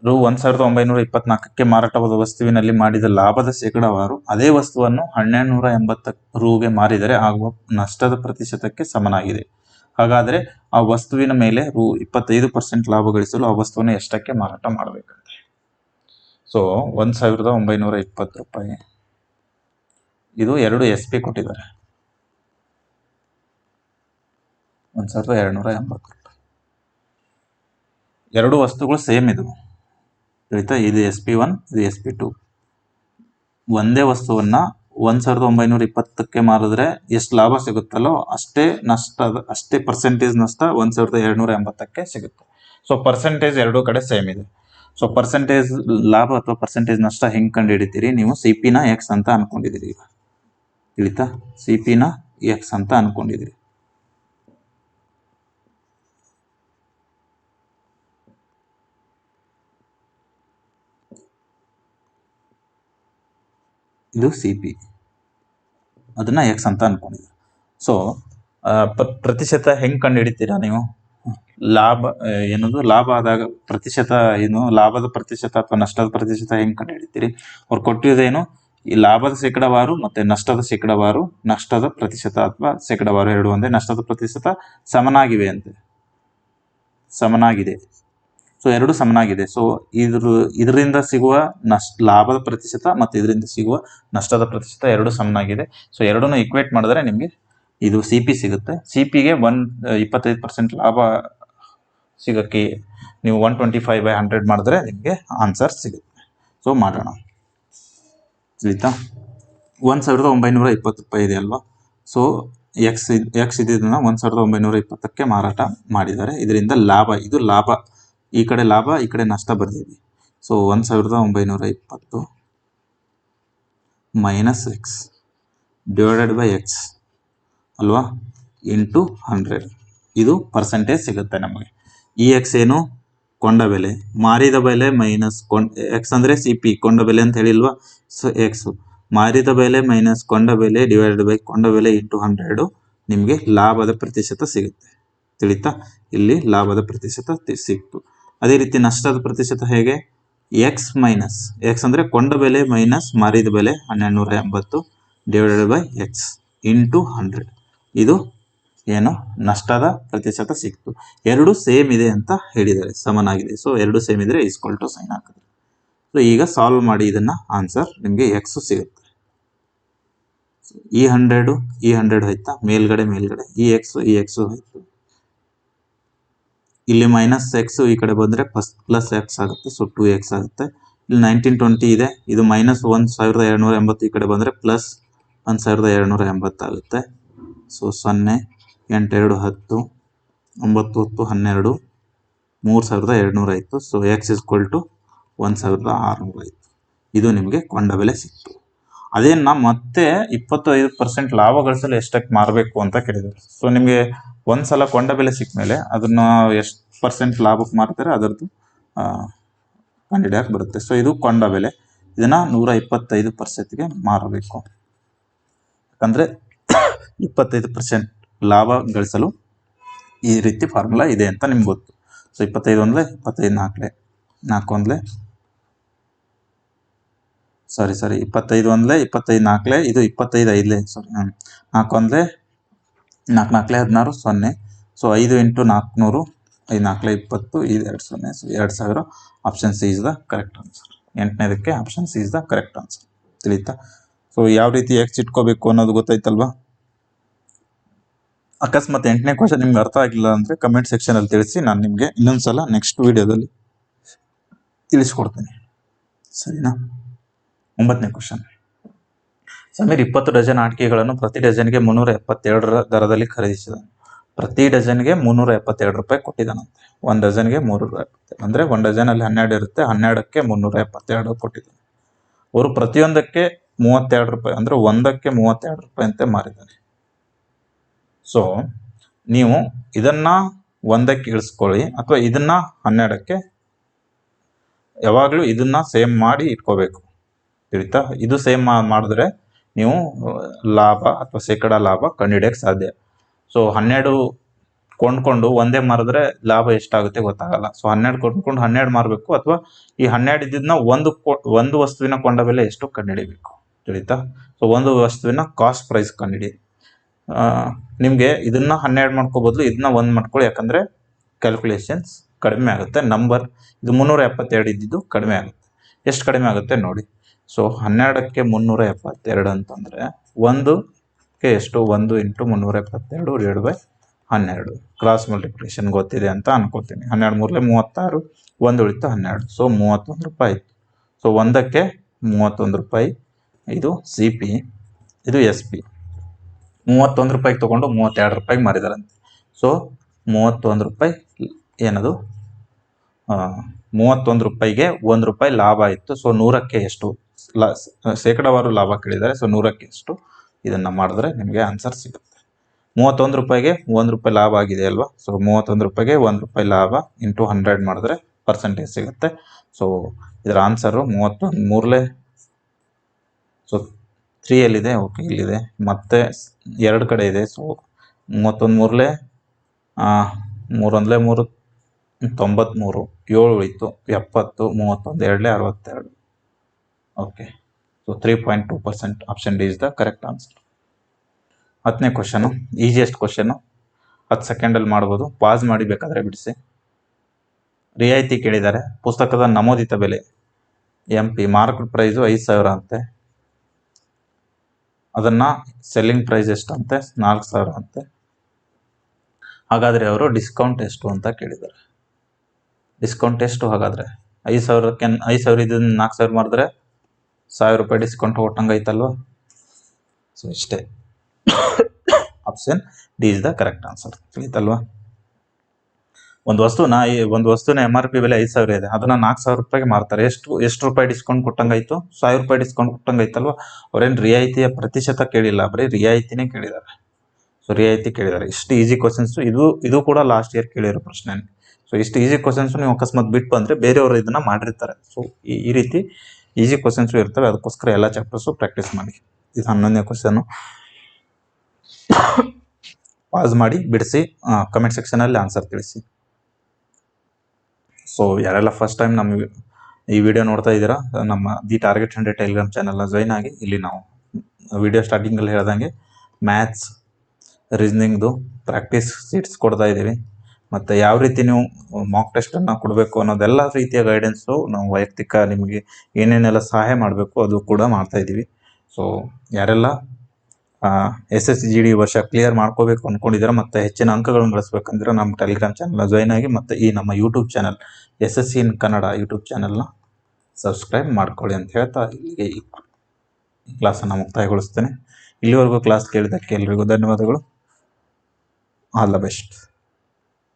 ರು 1924ಕ್ಕೆ ಮಾರಾಟವಾದ ವಸ್ತುವಿನಲ್ಲಿ ಮಾಡಿದ ಲಾಭದ ಶೇಕಡಾವಾರು ಅದೇ ವಸ್ತುವನ್ನು 1280 ರುಗೆ ಮಾರಿದರೆ ಆಗುವ ನಷ್ಟದ ಪ್ರತಿಶತಕ್ಕೆ ಸಮನಾಗಿದೆ. ಹಾಗಾದರೆ ಆ ವಸ್ತುವಿನ ಮೇಲೆ ರು 25% ಲಾಭ ಗಳಿಸಲು ಆ ವಸ್ತುವನ್ನು ಎಷ್ಟಕ್ಕೆ ಮಾರಾಟ ಮಾಡಬೇಕಂತೆ. ಸೊ 1920 ರೂಪಾಯಿ. ಇದು 2 SP ಕೊಟ್ಟಿದ್ದಾರೆ, 1280 ರೂಪಾಯಿ. ಎರಡು ವಸ್ತುಗಳು ಸೇಮ್ ಇದು, ಆಯಿತಾ? ಇದು SP1, ಇದು SP2. ಒಂದೇ ವಸ್ತುವನ್ನು 1920ಕ್ಕೆ ಮಾರಿದ್ರೆ ಎಷ್ಟು ಲಾಭ ಸಿಗುತ್ತಲ್ಲೋ ಅಷ್ಟೇ ಪರ್ಸೆಂಟೇಜ್ ನಷ್ಟ 1280ಕ್ಕೆ ಸಿಗುತ್ತೆ. ಸೊ ಪರ್ಸೆಂಟೇಜ್ ಎರಡೂ ಕಡೆ ಸೇಮ್ ಇದೆ. ಸೊ ಪರ್ಸೆಂಟೇಜ್ ಲಾಭ ಅಥವಾ ಪರ್ಸೆಂಟೇಜ್ ನಷ್ಟ ಹೆಂಗೆ ಕಂಡು ಹಿಡಿತೀರಿ ನೀವು? CP ನ X ಅಂತ ಅನ್ಕೊಂಡಿದ್ದೀರಿ. ಈಗ ತಿಳಿತಾ? CP ನ X ಅಂತ ಅನ್ಕೊಂಡಿದ್ದೀರಿ. ಇದು CP, ಅದನ್ನ X ಅಂತ ಅನ್ಕೊಂಡಿದ್ದೀರಿ. ಸೊ ಪ್ರತಿಶತ ಹೆಂಗೆ ಕಂಡು ಹಿಡಿತೀರಾ ನೀವು? ಲಾಭ ಆದಾಗ ಪ್ರತಿಶತ ಏನು, ಲಾಭದ ಪ್ರತಿಶತ ಅಥವಾ ನಷ್ಟದ ಪ್ರತಿಶತ ಹೆಂಗೆ ಕಂಡು ಹಿಡಿತೀರಿ? ಅವ್ರು ಕೊಟ್ಟಿರೋದೇನು? ಈ ಲಾಭದ ಶೇಕಡಾವಾರು ಮತ್ತೆ ನಷ್ಟದ ಶೇಕಡಾವಾರು, ನಷ್ಟದ ಪ್ರತಿಶತ ಅಥವಾ ಶೇಕಡಾವಾರು ಎರಡು ಒಂದೇ, ನಷ್ಟದ ಪ್ರತಿಶತ ಸಮನಾಗಿವೆ ಅಂತೆ, ಸಮನಾಗಿದೆ. ಸೊ ಎರಡು ಸಮನಾಗಿದೆ. ಸೊ ಇದರಿಂದ ಸಿಗುವ ಲಾಭದ ಪ್ರತಿಶತ ಮತ್ತು ಇದರಿಂದ ಸಿಗುವ ನಷ್ಟದ ಪ್ರತಿಶತ ಎರಡು ಸಮನಾಗಿದೆ. ಸೊ ಎರಡನ್ನೂ ಇಕ್ವೇಟ್ ಮಾಡಿದ್ರೆ ನಿಮಗೆ ಇದು CP ಸಿಗುತ್ತೆ. CPಗೆ 25% ಲಾಭ ಸಿಗೋಕ್ಕೆ ನೀವು 125/100 ಮಾಡಿದ್ರೆ ನಿಮಗೆ ಆನ್ಸರ್ ಸಿಗುತ್ತೆ. ಸೊ ಮಾಡೋಣ, ತಿಳಿತಾ? 1920 ರೂಪಾಯಿ ಇದೆ ಅಲ್ವಾ? ಸೊ ಎಕ್ಸ್ ಇದನ್ನು 1920ಕ್ಕೆ ಮಾರಾಟ ಮಾಡಿದ್ದಾರೆ. ಇದರಿಂದ ಲಾಭ, ಇದು ಲಾಭ, ಈ ಕಡೆ ಲಾಭ ಈ ಕಡೆ ನಷ್ಟ ಬರ್ದಿದೆ. ಸೊ 1920 - X / X ಅಲ್ವಾ, ಇಂಟು 100. ಇದು ಪರ್ಸೆಂಟೇಜ್ ಸಿಗುತ್ತೆ ನಮಗೆ. ಈ X ಏನು? ಕೊಂಡ ಬೆಲೆ, ಮಾರಿದ ಬೆಲೆ ಮೈನಸ್ X ಅಂದರೆ CP, ಕೊಂಡ ಬೆಲೆ ಅಂತ ಹೇಳಿಲ್ವಾ? ಸೊ X ಮಾರಿದ ಬೆಲೆ ಮೈನಸ್ ಕೊಂಡ ಬೆಲೆ / ಕೊಂಡ ಬೆಲೆ ಇಂಟು 100 ನಿಮಗೆ ಲಾಭದ ಪ್ರತಿಶತ ಸಿಗುತ್ತೆ. ತಿಳಿತಾ? ಇಲ್ಲಿ ಲಾಭದ ಪ್ರತಿಶತ ಸಿಕ್ತು. ಅದೇ ರೀತಿ ನಷ್ಟದ ಪ್ರತಿಶತ ಹೇಗೆ? X ಅಂದರೆ ಕೊಂಡ ಬೆಲೆ ಮೈನಸ್ ಮಾರಿದ ಬೆಲೆ 1280 / X ಇಂಟು 100. ಇದು ಏನು? ನಷ್ಟದ ಪ್ರತಿಶತ ಸಿಕ್ತು. ಎರಡು ಸೇಮ್ ಇದೆ ಅಂತ ಹೇಳಿದ್ದಾರೆ, ಸಮನಾಗಿದೆ. ಸೊ ಎರಡು ಸೇಮ್ ಇದ್ರೆ = ಸೈನ್ ಹಾಕಿದ್ರೆ. ಸೊ ಈಗ ಸಾಲ್ವ್ ಮಾಡಿ ಇದನ್ನ, ಆನ್ಸರ್ ನಿಮಗೆ X ಸಿಗುತ್ತೆ. ಈ 100 ಹೋಯ್ತಾ, ಮೇಲ್ಗಡೆ ಈ X ಹೋಯ್ತು. ಇಲ್ಲಿ -X ಈ ಕಡೆ ಬಂದರೆ ಪ್ಲಸ್ X ಆಗುತ್ತೆ. ಸೊ 2X ಆಗುತ್ತೆ. ಇಲ್ಲಿ 1920 ಇದೆ, ಇದು -1280 ಈ ಕಡೆ ಬಂದರೆ ಪ್ಲಸ್ 1280 ಆಗುತ್ತೆ. ಸೊ 0, 8 2 10, 9 10 12, 3200 ಆಯಿತು. ಸೊ ಎಕ್ಸ್ ಇಸ್ಕ್ವಲ್ ಟು 1600 ಆಯಿತು. ಇದು ನಿಮಗೆ ಕೊಂಡ ಬೆಲೆ ಸಿಕ್ತು. ಅದೇನು ಮತ್ತೆ 25% ಲಾಭ ಗಳಿಸಲು ಎಷ್ಟಕ್ಕೆ ಮಾರಬೇಕು ಅಂತ ಕೇಳಿದ್ದಾರೆ. ಸೊ ನಿಮಗೆ ಒಂದ್ಸಲ ಕೊಂಡ ಬೆಲೆ ಸಿಕ್ಕ ಮೇಲೆ ಅದನ್ನ ಎಷ್ಟು ಪರ್ಸೆಂಟ್ ಲಾಭಕ್ಕೆ ಮಾರ್ತಾರೆ ಅದರದ್ದು ಕಂಡುಹಿಡಿಯಕ್ಕೆ ಬರುತ್ತೆ. ಸೊ ಇದು ಕೊಂಡ ಬೆಲೆ. ಇದನ್ನ 125%ಗೆ ಮಾರಬೇಕು. ಯಾಕಂದ್ರೆ 25% ಲಾಭ ಗಳಿಸಲು ಈ ರೀತಿ ಫಾರ್ಮುಲಾ ಇದೆ ಅಂತ ನಿಮ್ಗೆ ಗೊತ್ತು. ಸೊ 25 ಒಂದ್ಲೆ 25 ನಾಲ್ಕಲೆ 4 ಒಂದ್ಲೆ 25 ಒಂದ್ಲೆ 25 ನಾಲ್ಕಲೆ ಇದು 25 ಐದ್ಲೆ 4 ಒಂದ್ಲೆ 4 ನಾಲ್ಕಲೆ 16 0. ಸೊ 5 × 400 5 ನಾಲ್ಕಲೆ 20 ಇದು 2 0. So 2000 option c is the correct answer. 8ನೇದಕ್ಕೆ option c is the correct answer. ತಿಳಿತಾ? ಸೊ ಯಾವ ರೀತಿ ಎಕ್ಸ್ ಇಟ್ಕೋಬೇಕು ಅನ್ನೋದು ಗೊತ್ತಾಯ್ತಲ್ವಾ? ಅಕಸ್ಮಾತ್ 8ನೇ ಕ್ವಶನ್ ನಿಮ್ಗೆ ಅರ್ಥ ಆಗಿಲ್ಲ ಅಂದರೆ ಕಮೆಂಟ್ ಸೆಕ್ಷನಲ್ಲಿ ತಿಳಿಸಿ, ನಾನು ನಿಮಗೆ ಇನ್ನೊಂದ್ಸಲ ನೆಕ್ಸ್ಟ್ ವಿಡಿಯೋದಲ್ಲಿ ತಿಳಿಸ್ಕೊಡ್ತೀನಿ. ಸರಿನಾ? 9ನೇ ಕ್ವಶನ್. ಸಮೀರ್ 20 ಡಜನ್ ಆಟಿಕೆಗಳನ್ನು ಪ್ರತಿ ಡಜನ್ಗೆ 372 ದರದಲ್ಲಿ ಖರೀದಿಸಿದನು. ಪ್ರತಿ ಡಜನ್ಗೆ 372 ರೂಪಾಯಿ ಕೊಟ್ಟಿದ್ದಾನಂತೆ. 1 ಡಜನ್ಗೆ 372 ಅಂದರೆ 1 ಡಜನಲ್ಲಿ 12 ಇರುತ್ತೆ, 12ಕ್ಕೆ 372 ಕೊಟ್ಟಿದ್ದಾನೆ. ಅವರು ಪ್ರತಿಯೊಂದಕ್ಕೆ 32 ರೂಪಾಯಿ ಅಂದರೆ ಒಂದಕ್ಕೆ 32 ರೂಪಾಯಿ ಅಂತೆ ಮಾರಿದ್ದಾನೆ. ಸೊ ನೀವು ಇದನ್ನ 1ಕ್ಕೆ ಇಳಿಸ್ಕೊಳ್ಳಿ ಅಥವಾ ಇದನ್ನ 12ಕ್ಕೆ, ಯಾವಾಗಲೂ ಇದನ್ನ ಸೇಮ್ ಮಾಡಿ ಇಟ್ಕೋಬೇಕು. ತಿಳಿತಾ? ಇದು ಸೇಮ್ ಮಾಡಿದ್ರೆ ನೀವು ಲಾಭ ಅಥವಾ ಶೇಕಡ ಲಾಭ ಕಂಡುಹಿಡಿಯಕ್ಕೆ ಸಾಧ್ಯ. ಸೊ 12 ಕೊಂಡ್ಕೊಂಡು ಒಂದೇ ಮಾರಿದ್ರೆ ಲಾಭ ಎಷ್ಟಾಗುತ್ತೆ ಗೊತ್ತಾಗಲ್ಲ. ಸೊ 12 ಕೊಂಡ್ಕೊಂಡು 12 ಮಾರಬೇಕು, ಅಥವಾ ಈ 12 ಇದ್ದಿದ್ದನ್ನ ಒಂದು ವಸ್ತುವಿನ ಕೊಂಡ ಬೆಲೆ ಎಷ್ಟು ಕಂಡುಹಿಡಿಬೇಕು. ತಿಳಿತಾ? ಸೊ ಒಂದು ವಸ್ತುವಿನ ಕಾಸ್ಟ್ ಪ್ರೈಸ್ ಕಂಡುಹಿಡಿ. ನಿಮಗೆ ಇದನ್ನ 12 ಮಾಡ್ಕೋಬದಲು ಇದನ್ನ 1 ಮಾಡ್ಕೊಳ್ಳಿ, ಯಾಕಂದ್ರೆ ಕ್ಯಾಲ್ಕುಲೇಷನ್ಸ್ ಕಡಿಮೆ ಆಗುತ್ತೆ. ನಂಬರ್ ಇದು 372 ಇದ್ದಿದ್ದು ಕಡಿಮೆ ಆಗುತ್ತೆ. ಎಷ್ಟು ಕಡಿಮೆ ಆಗುತ್ತೆ ನೋಡಿ. ಸೊ 12ಕ್ಕೆ 372 ಅಂತಂದ್ರೆ 1ಕ್ಕೆ ಎಷ್ಟು? 1 × 372 / 12. ಕ್ರಾಸ್ ಮಲ್ಟಿಪ್ಲಿಕೇಶನ್ ಗೊತ್ತಿದೆ ಅಂತ ಅನ್ಕೋತೀನಿ. 12 3ಲೆ 36, 1 ಉಳಿತು 12. ಸೊ 31 ರೂಪಾಯಿ ಆಯಿತು. ಸೊ 1ಕ್ಕೆ 31 ರೂಪಾಯಿ. ಇದು ಸಿ ಪಿ, ಇದು ಎಸ್ ಪಿ. 31 ರೂಪಾಯಿಗೆ ತೊಗೊಂಡು 32 ರೂಪಾಯಿಗೆ ಮಾರಿದಾರಂತೆ. ಸೊ 31 ರೂಪಾಯಿ ಏನದು 31 ರೂಪಾಯಿಗೆ 1 ರೂಪಾಯಿ ಲಾಭ ಇತ್ತು. ಸೊ 100ಕ್ಕೆ ಎಷ್ಟು ಶೇಕಡಾವಾರು ಲಾಭ ಕೇಳಿದ್ದಾರೆ. ಸೊ 100ಕ್ಕೆ ಎಷ್ಟು ಇದನ್ನ ಮಾಡಿದ್ರೆ ನಿಮಗೆ ಆನ್ಸರ್ ಸಿಗುತ್ತೆ. 31 ರೂಪಾಯಿಗೆ 1 ರೂಪಾಯಿ ಲಾಭ ಆಗಿದೆ ಅಲ್ವಾ? ಸೊ 31 ರೂಪಾಯಿಗೆ 1 ರೂಪಾಯಿ ಲಾಭ ಇಂಟು 100 ಮಾಡಿದ್ರೆ ಪರ್ಸೆಂಟೇಜ್ ಸಿಗುತ್ತೆ. ಸೊ ಇದರ ಆನ್ಸರು 31 3ಲೆ. ಸೊ 3 ಎಲ್ಲಿದೆ? ಓಕೆ, ಇಲ್ಲಿದೆ. ಮತ್ತೆ 2 ಕಡೆ ಇದೆ. ಸೊ 31 3ಲೆ 3 1ಲೆ 3 93, 7 ಉಳಿತು 70, 31 2ಲೆ 62. Okay, so 3.2% option d is the correct answer. 10ನೇ ಕ್ವಶನು, ಈಸಿಯೆಸ್ಟ್ ಕ್ವಶನು, 10 ಸೆಕೆಂಡಲ್ಲಿ ಮಾಡ್ಬೋದು. ಪಾಸ್ ಮಾಡಿ ಬೇಕಾದರೆ ಬಿಡಿಸಿ. ರಿಯಾಯಿತಿ ಕೇಳಿದ್ದಾರೆ. ಪುಸ್ತಕದ ನಮೂದಿತ ಬೆಲೆ MP ಮಾರ್ಕೆಟ್ ಪ್ರೈಸು 5000 ಅಂತೆ. ಅದನ್ನ ಸೆಲ್ಲಿಂಗ್ ಪ್ರೈಸ್ ಎಷ್ಟಂತೆ? 4000 ಅಂತೆ. ಹಾಗಾದರೆ ಅವರು ಡಿಸ್ಕೌಂಟ್ ಎಷ್ಟು ಅಂತ ಕೇಳಿದ್ದಾರೆ. ಡಿಸ್ಕೌಂಟ್ ಎಷ್ಟು? ಹಾಗಾದರೆ 5000ಕ್ಕೆ 5000 ಇದನ್ನು 4000 ಮಾಡಿದ್ರೆ 1000 ರೂಪಾಯಿ ಡಿಸ್ಕೌಂಟ್ ಕೊಟ್ಟಂಗೈತಲ್ವ? ಸೊ ಇಷ್ಟೇ. Option d is the correct answer. ತಿಳಿತಲ್ವಾ? ಒಂದು ವಸ್ತುನ MRP ಬೆಲೆ 5000 ಇದೆ, ಅದನ್ನ 4000 ರೂಪಾಯಿಗೆ ಮಾರ್ತಾರೆ. ಎಷ್ಟು ರೂಪಾಯಿ ಡಿಸ್ಕೌಂಟ್ ಕೊಟ್ಟಂಗಾಯ್ತು? 1000 ರೂಪಾಯಿ ಡಿಸ್ಕೌಂಟ್ ಕೊಟ್ಟಂಗೈತಲ್ವ? ಅವ್ರೇನು ರಿಯಾಯಿತಿಯ ಪ್ರತಿಶತ ಕೇಳಿಲ್ಲ, ಬರೀ ರಿಯಾಯಿತಿನೇ ಕೇಳಿದ್ದಾರೆ. ಸೊ ರಿಯಾಯಿತಿ ಕೇಳಿದ್ದಾರೆ. ಇಷ್ಟು ಈಸಿ ಕ್ವಶನ್ಸ್. ಇದು ಕೂಡ ಲಾಸ್ಟ್ ಇಯರ್ ಕೇಳಿರೋ ಪ್ರಶ್ನೆ. ಸೊ ಇಷ್ಟು ಈಸಿ ಕ್ವಶನ್ಸ್ ನೀವು ಅಕಸ್ಮಾತ್ ಬಿಟ್ಟು ಬಂದ್ರೆ ಬೇರೆಯವರು ಇದನ್ನ ಮಾಡಿರ್ತಾರೆ. ಸೊ ಈ ರೀತಿ ಈಸಿ ಕ್ವಶನ್ಸ್ ಇರ್ತವೆ. ಅದಕ್ಕೋಸ್ಕರ ಎಲ್ಲ ಚಾಪ್ಟರ್ಸು ಪ್ರಾಕ್ಟೀಸ್ ಮಾಡಿ. ಇದು 11ನೇ ಕ್ವಶನ್. ಪಾಸ್ ಮಾಡಿ ಬಿಡಿಸಿ, ಕಮೆಂಟ್ ಸೆಕ್ಷನಲ್ಲಿ ಆನ್ಸರ್ ತಿಳಿಸಿ. ಸೊ ಯಾರೆಲ್ಲ ಫಸ್ಟ್ ಟೈಮ್ ನಮ್ಮ ಈ ವಿಡಿಯೋ ನೋಡ್ತಾ ಇದ್ದೀರಾ, ನಮ್ಮ ದಿ ಟಾರ್ಗೆಟ್ 100 ಟೆಲಿಗ್ರಾಮ್ ಚಾನಲ್ನ ಜಾಯ್ನ್ ಆಗಿ. ಇಲ್ಲಿ ನಾವು ವಿಡಿಯೋ ಸ್ಟಾರ್ಟಿಂಗಲ್ಲಿ ಹೇಳ್ದಂಗೆ ಮ್ಯಾಥ್ಸ್, ರೀಸನಿಂಗ್ದು ಪ್ರಾಕ್ಟೀಸ್ ಶೀಟ್ಸ್ ಕೊಡ್ತಾ ಇದ್ದೀವಿ. ಮತ್ತು ಯಾವ ರೀತಿ ನೀವು ಮಾಕ್ ಟೆಸ್ಟನ್ನು ಕೊಡಬೇಕು ಅನ್ನೋದೆಲ್ಲ ರೀತಿಯ ಗೈಡೆನ್ಸು ನಾವು ವೈಯಕ್ತಿಕ ನಿಮಗೆ ಏನೇನೆಲ್ಲ ಸಹಾಯ ಮಾಡಬೇಕು ಅದು ಕೂಡ ಮಾಡ್ತಾ ಇದ್ದೀವಿ. ಸೊ ಯಾರೆಲ್ಲ SSCGD ವರ್ಷ ಕ್ಲಿಯರ್ ಮಾಡ್ಕೋಬೇಕು ಅಂದ್ಕೊಂಡಿದ್ದೀರಾ ಮತ್ತು ಹೆಚ್ಚಿನ ಅಂಕಗಳನ್ನು ಗಳಿಸ್ಬೇಕಂದ್ರೆ ನಮ್ಮ ಟೆಲಿಗ್ರಾಮ್ ಚಾನಲ್ನ ಜಾಯ್ನ್ ಆಗಿ, ಮತ್ತು ಈ ನಮ್ಮ ಯೂಟ್ಯೂಬ್ ಚಾನಲ್ SSC ಇನ್ ಕನ್ನಡ ಯೂಟ್ಯೂಬ್ ಚಾನಲ್ನ ಸಬ್ಸ್ಕ್ರೈಬ್ ಮಾಡ್ಕೊಳ್ಳಿ ಅಂತ ಹೇಳ್ತಾ ಇಲ್ಲಿಗೆ ಈ ಕ್ಲಾಸನ್ನು ಮುಕ್ತಾಯಗೊಳಿಸ್ತೇನೆ. ಇಲ್ಲಿವರೆಗೂ ಕ್ಲಾಸ್ ಕೇಳಿದ್ದಕ್ಕೆ ಎಲ್ರಿಗೂ ಧನ್ಯವಾದಗಳು. All the best.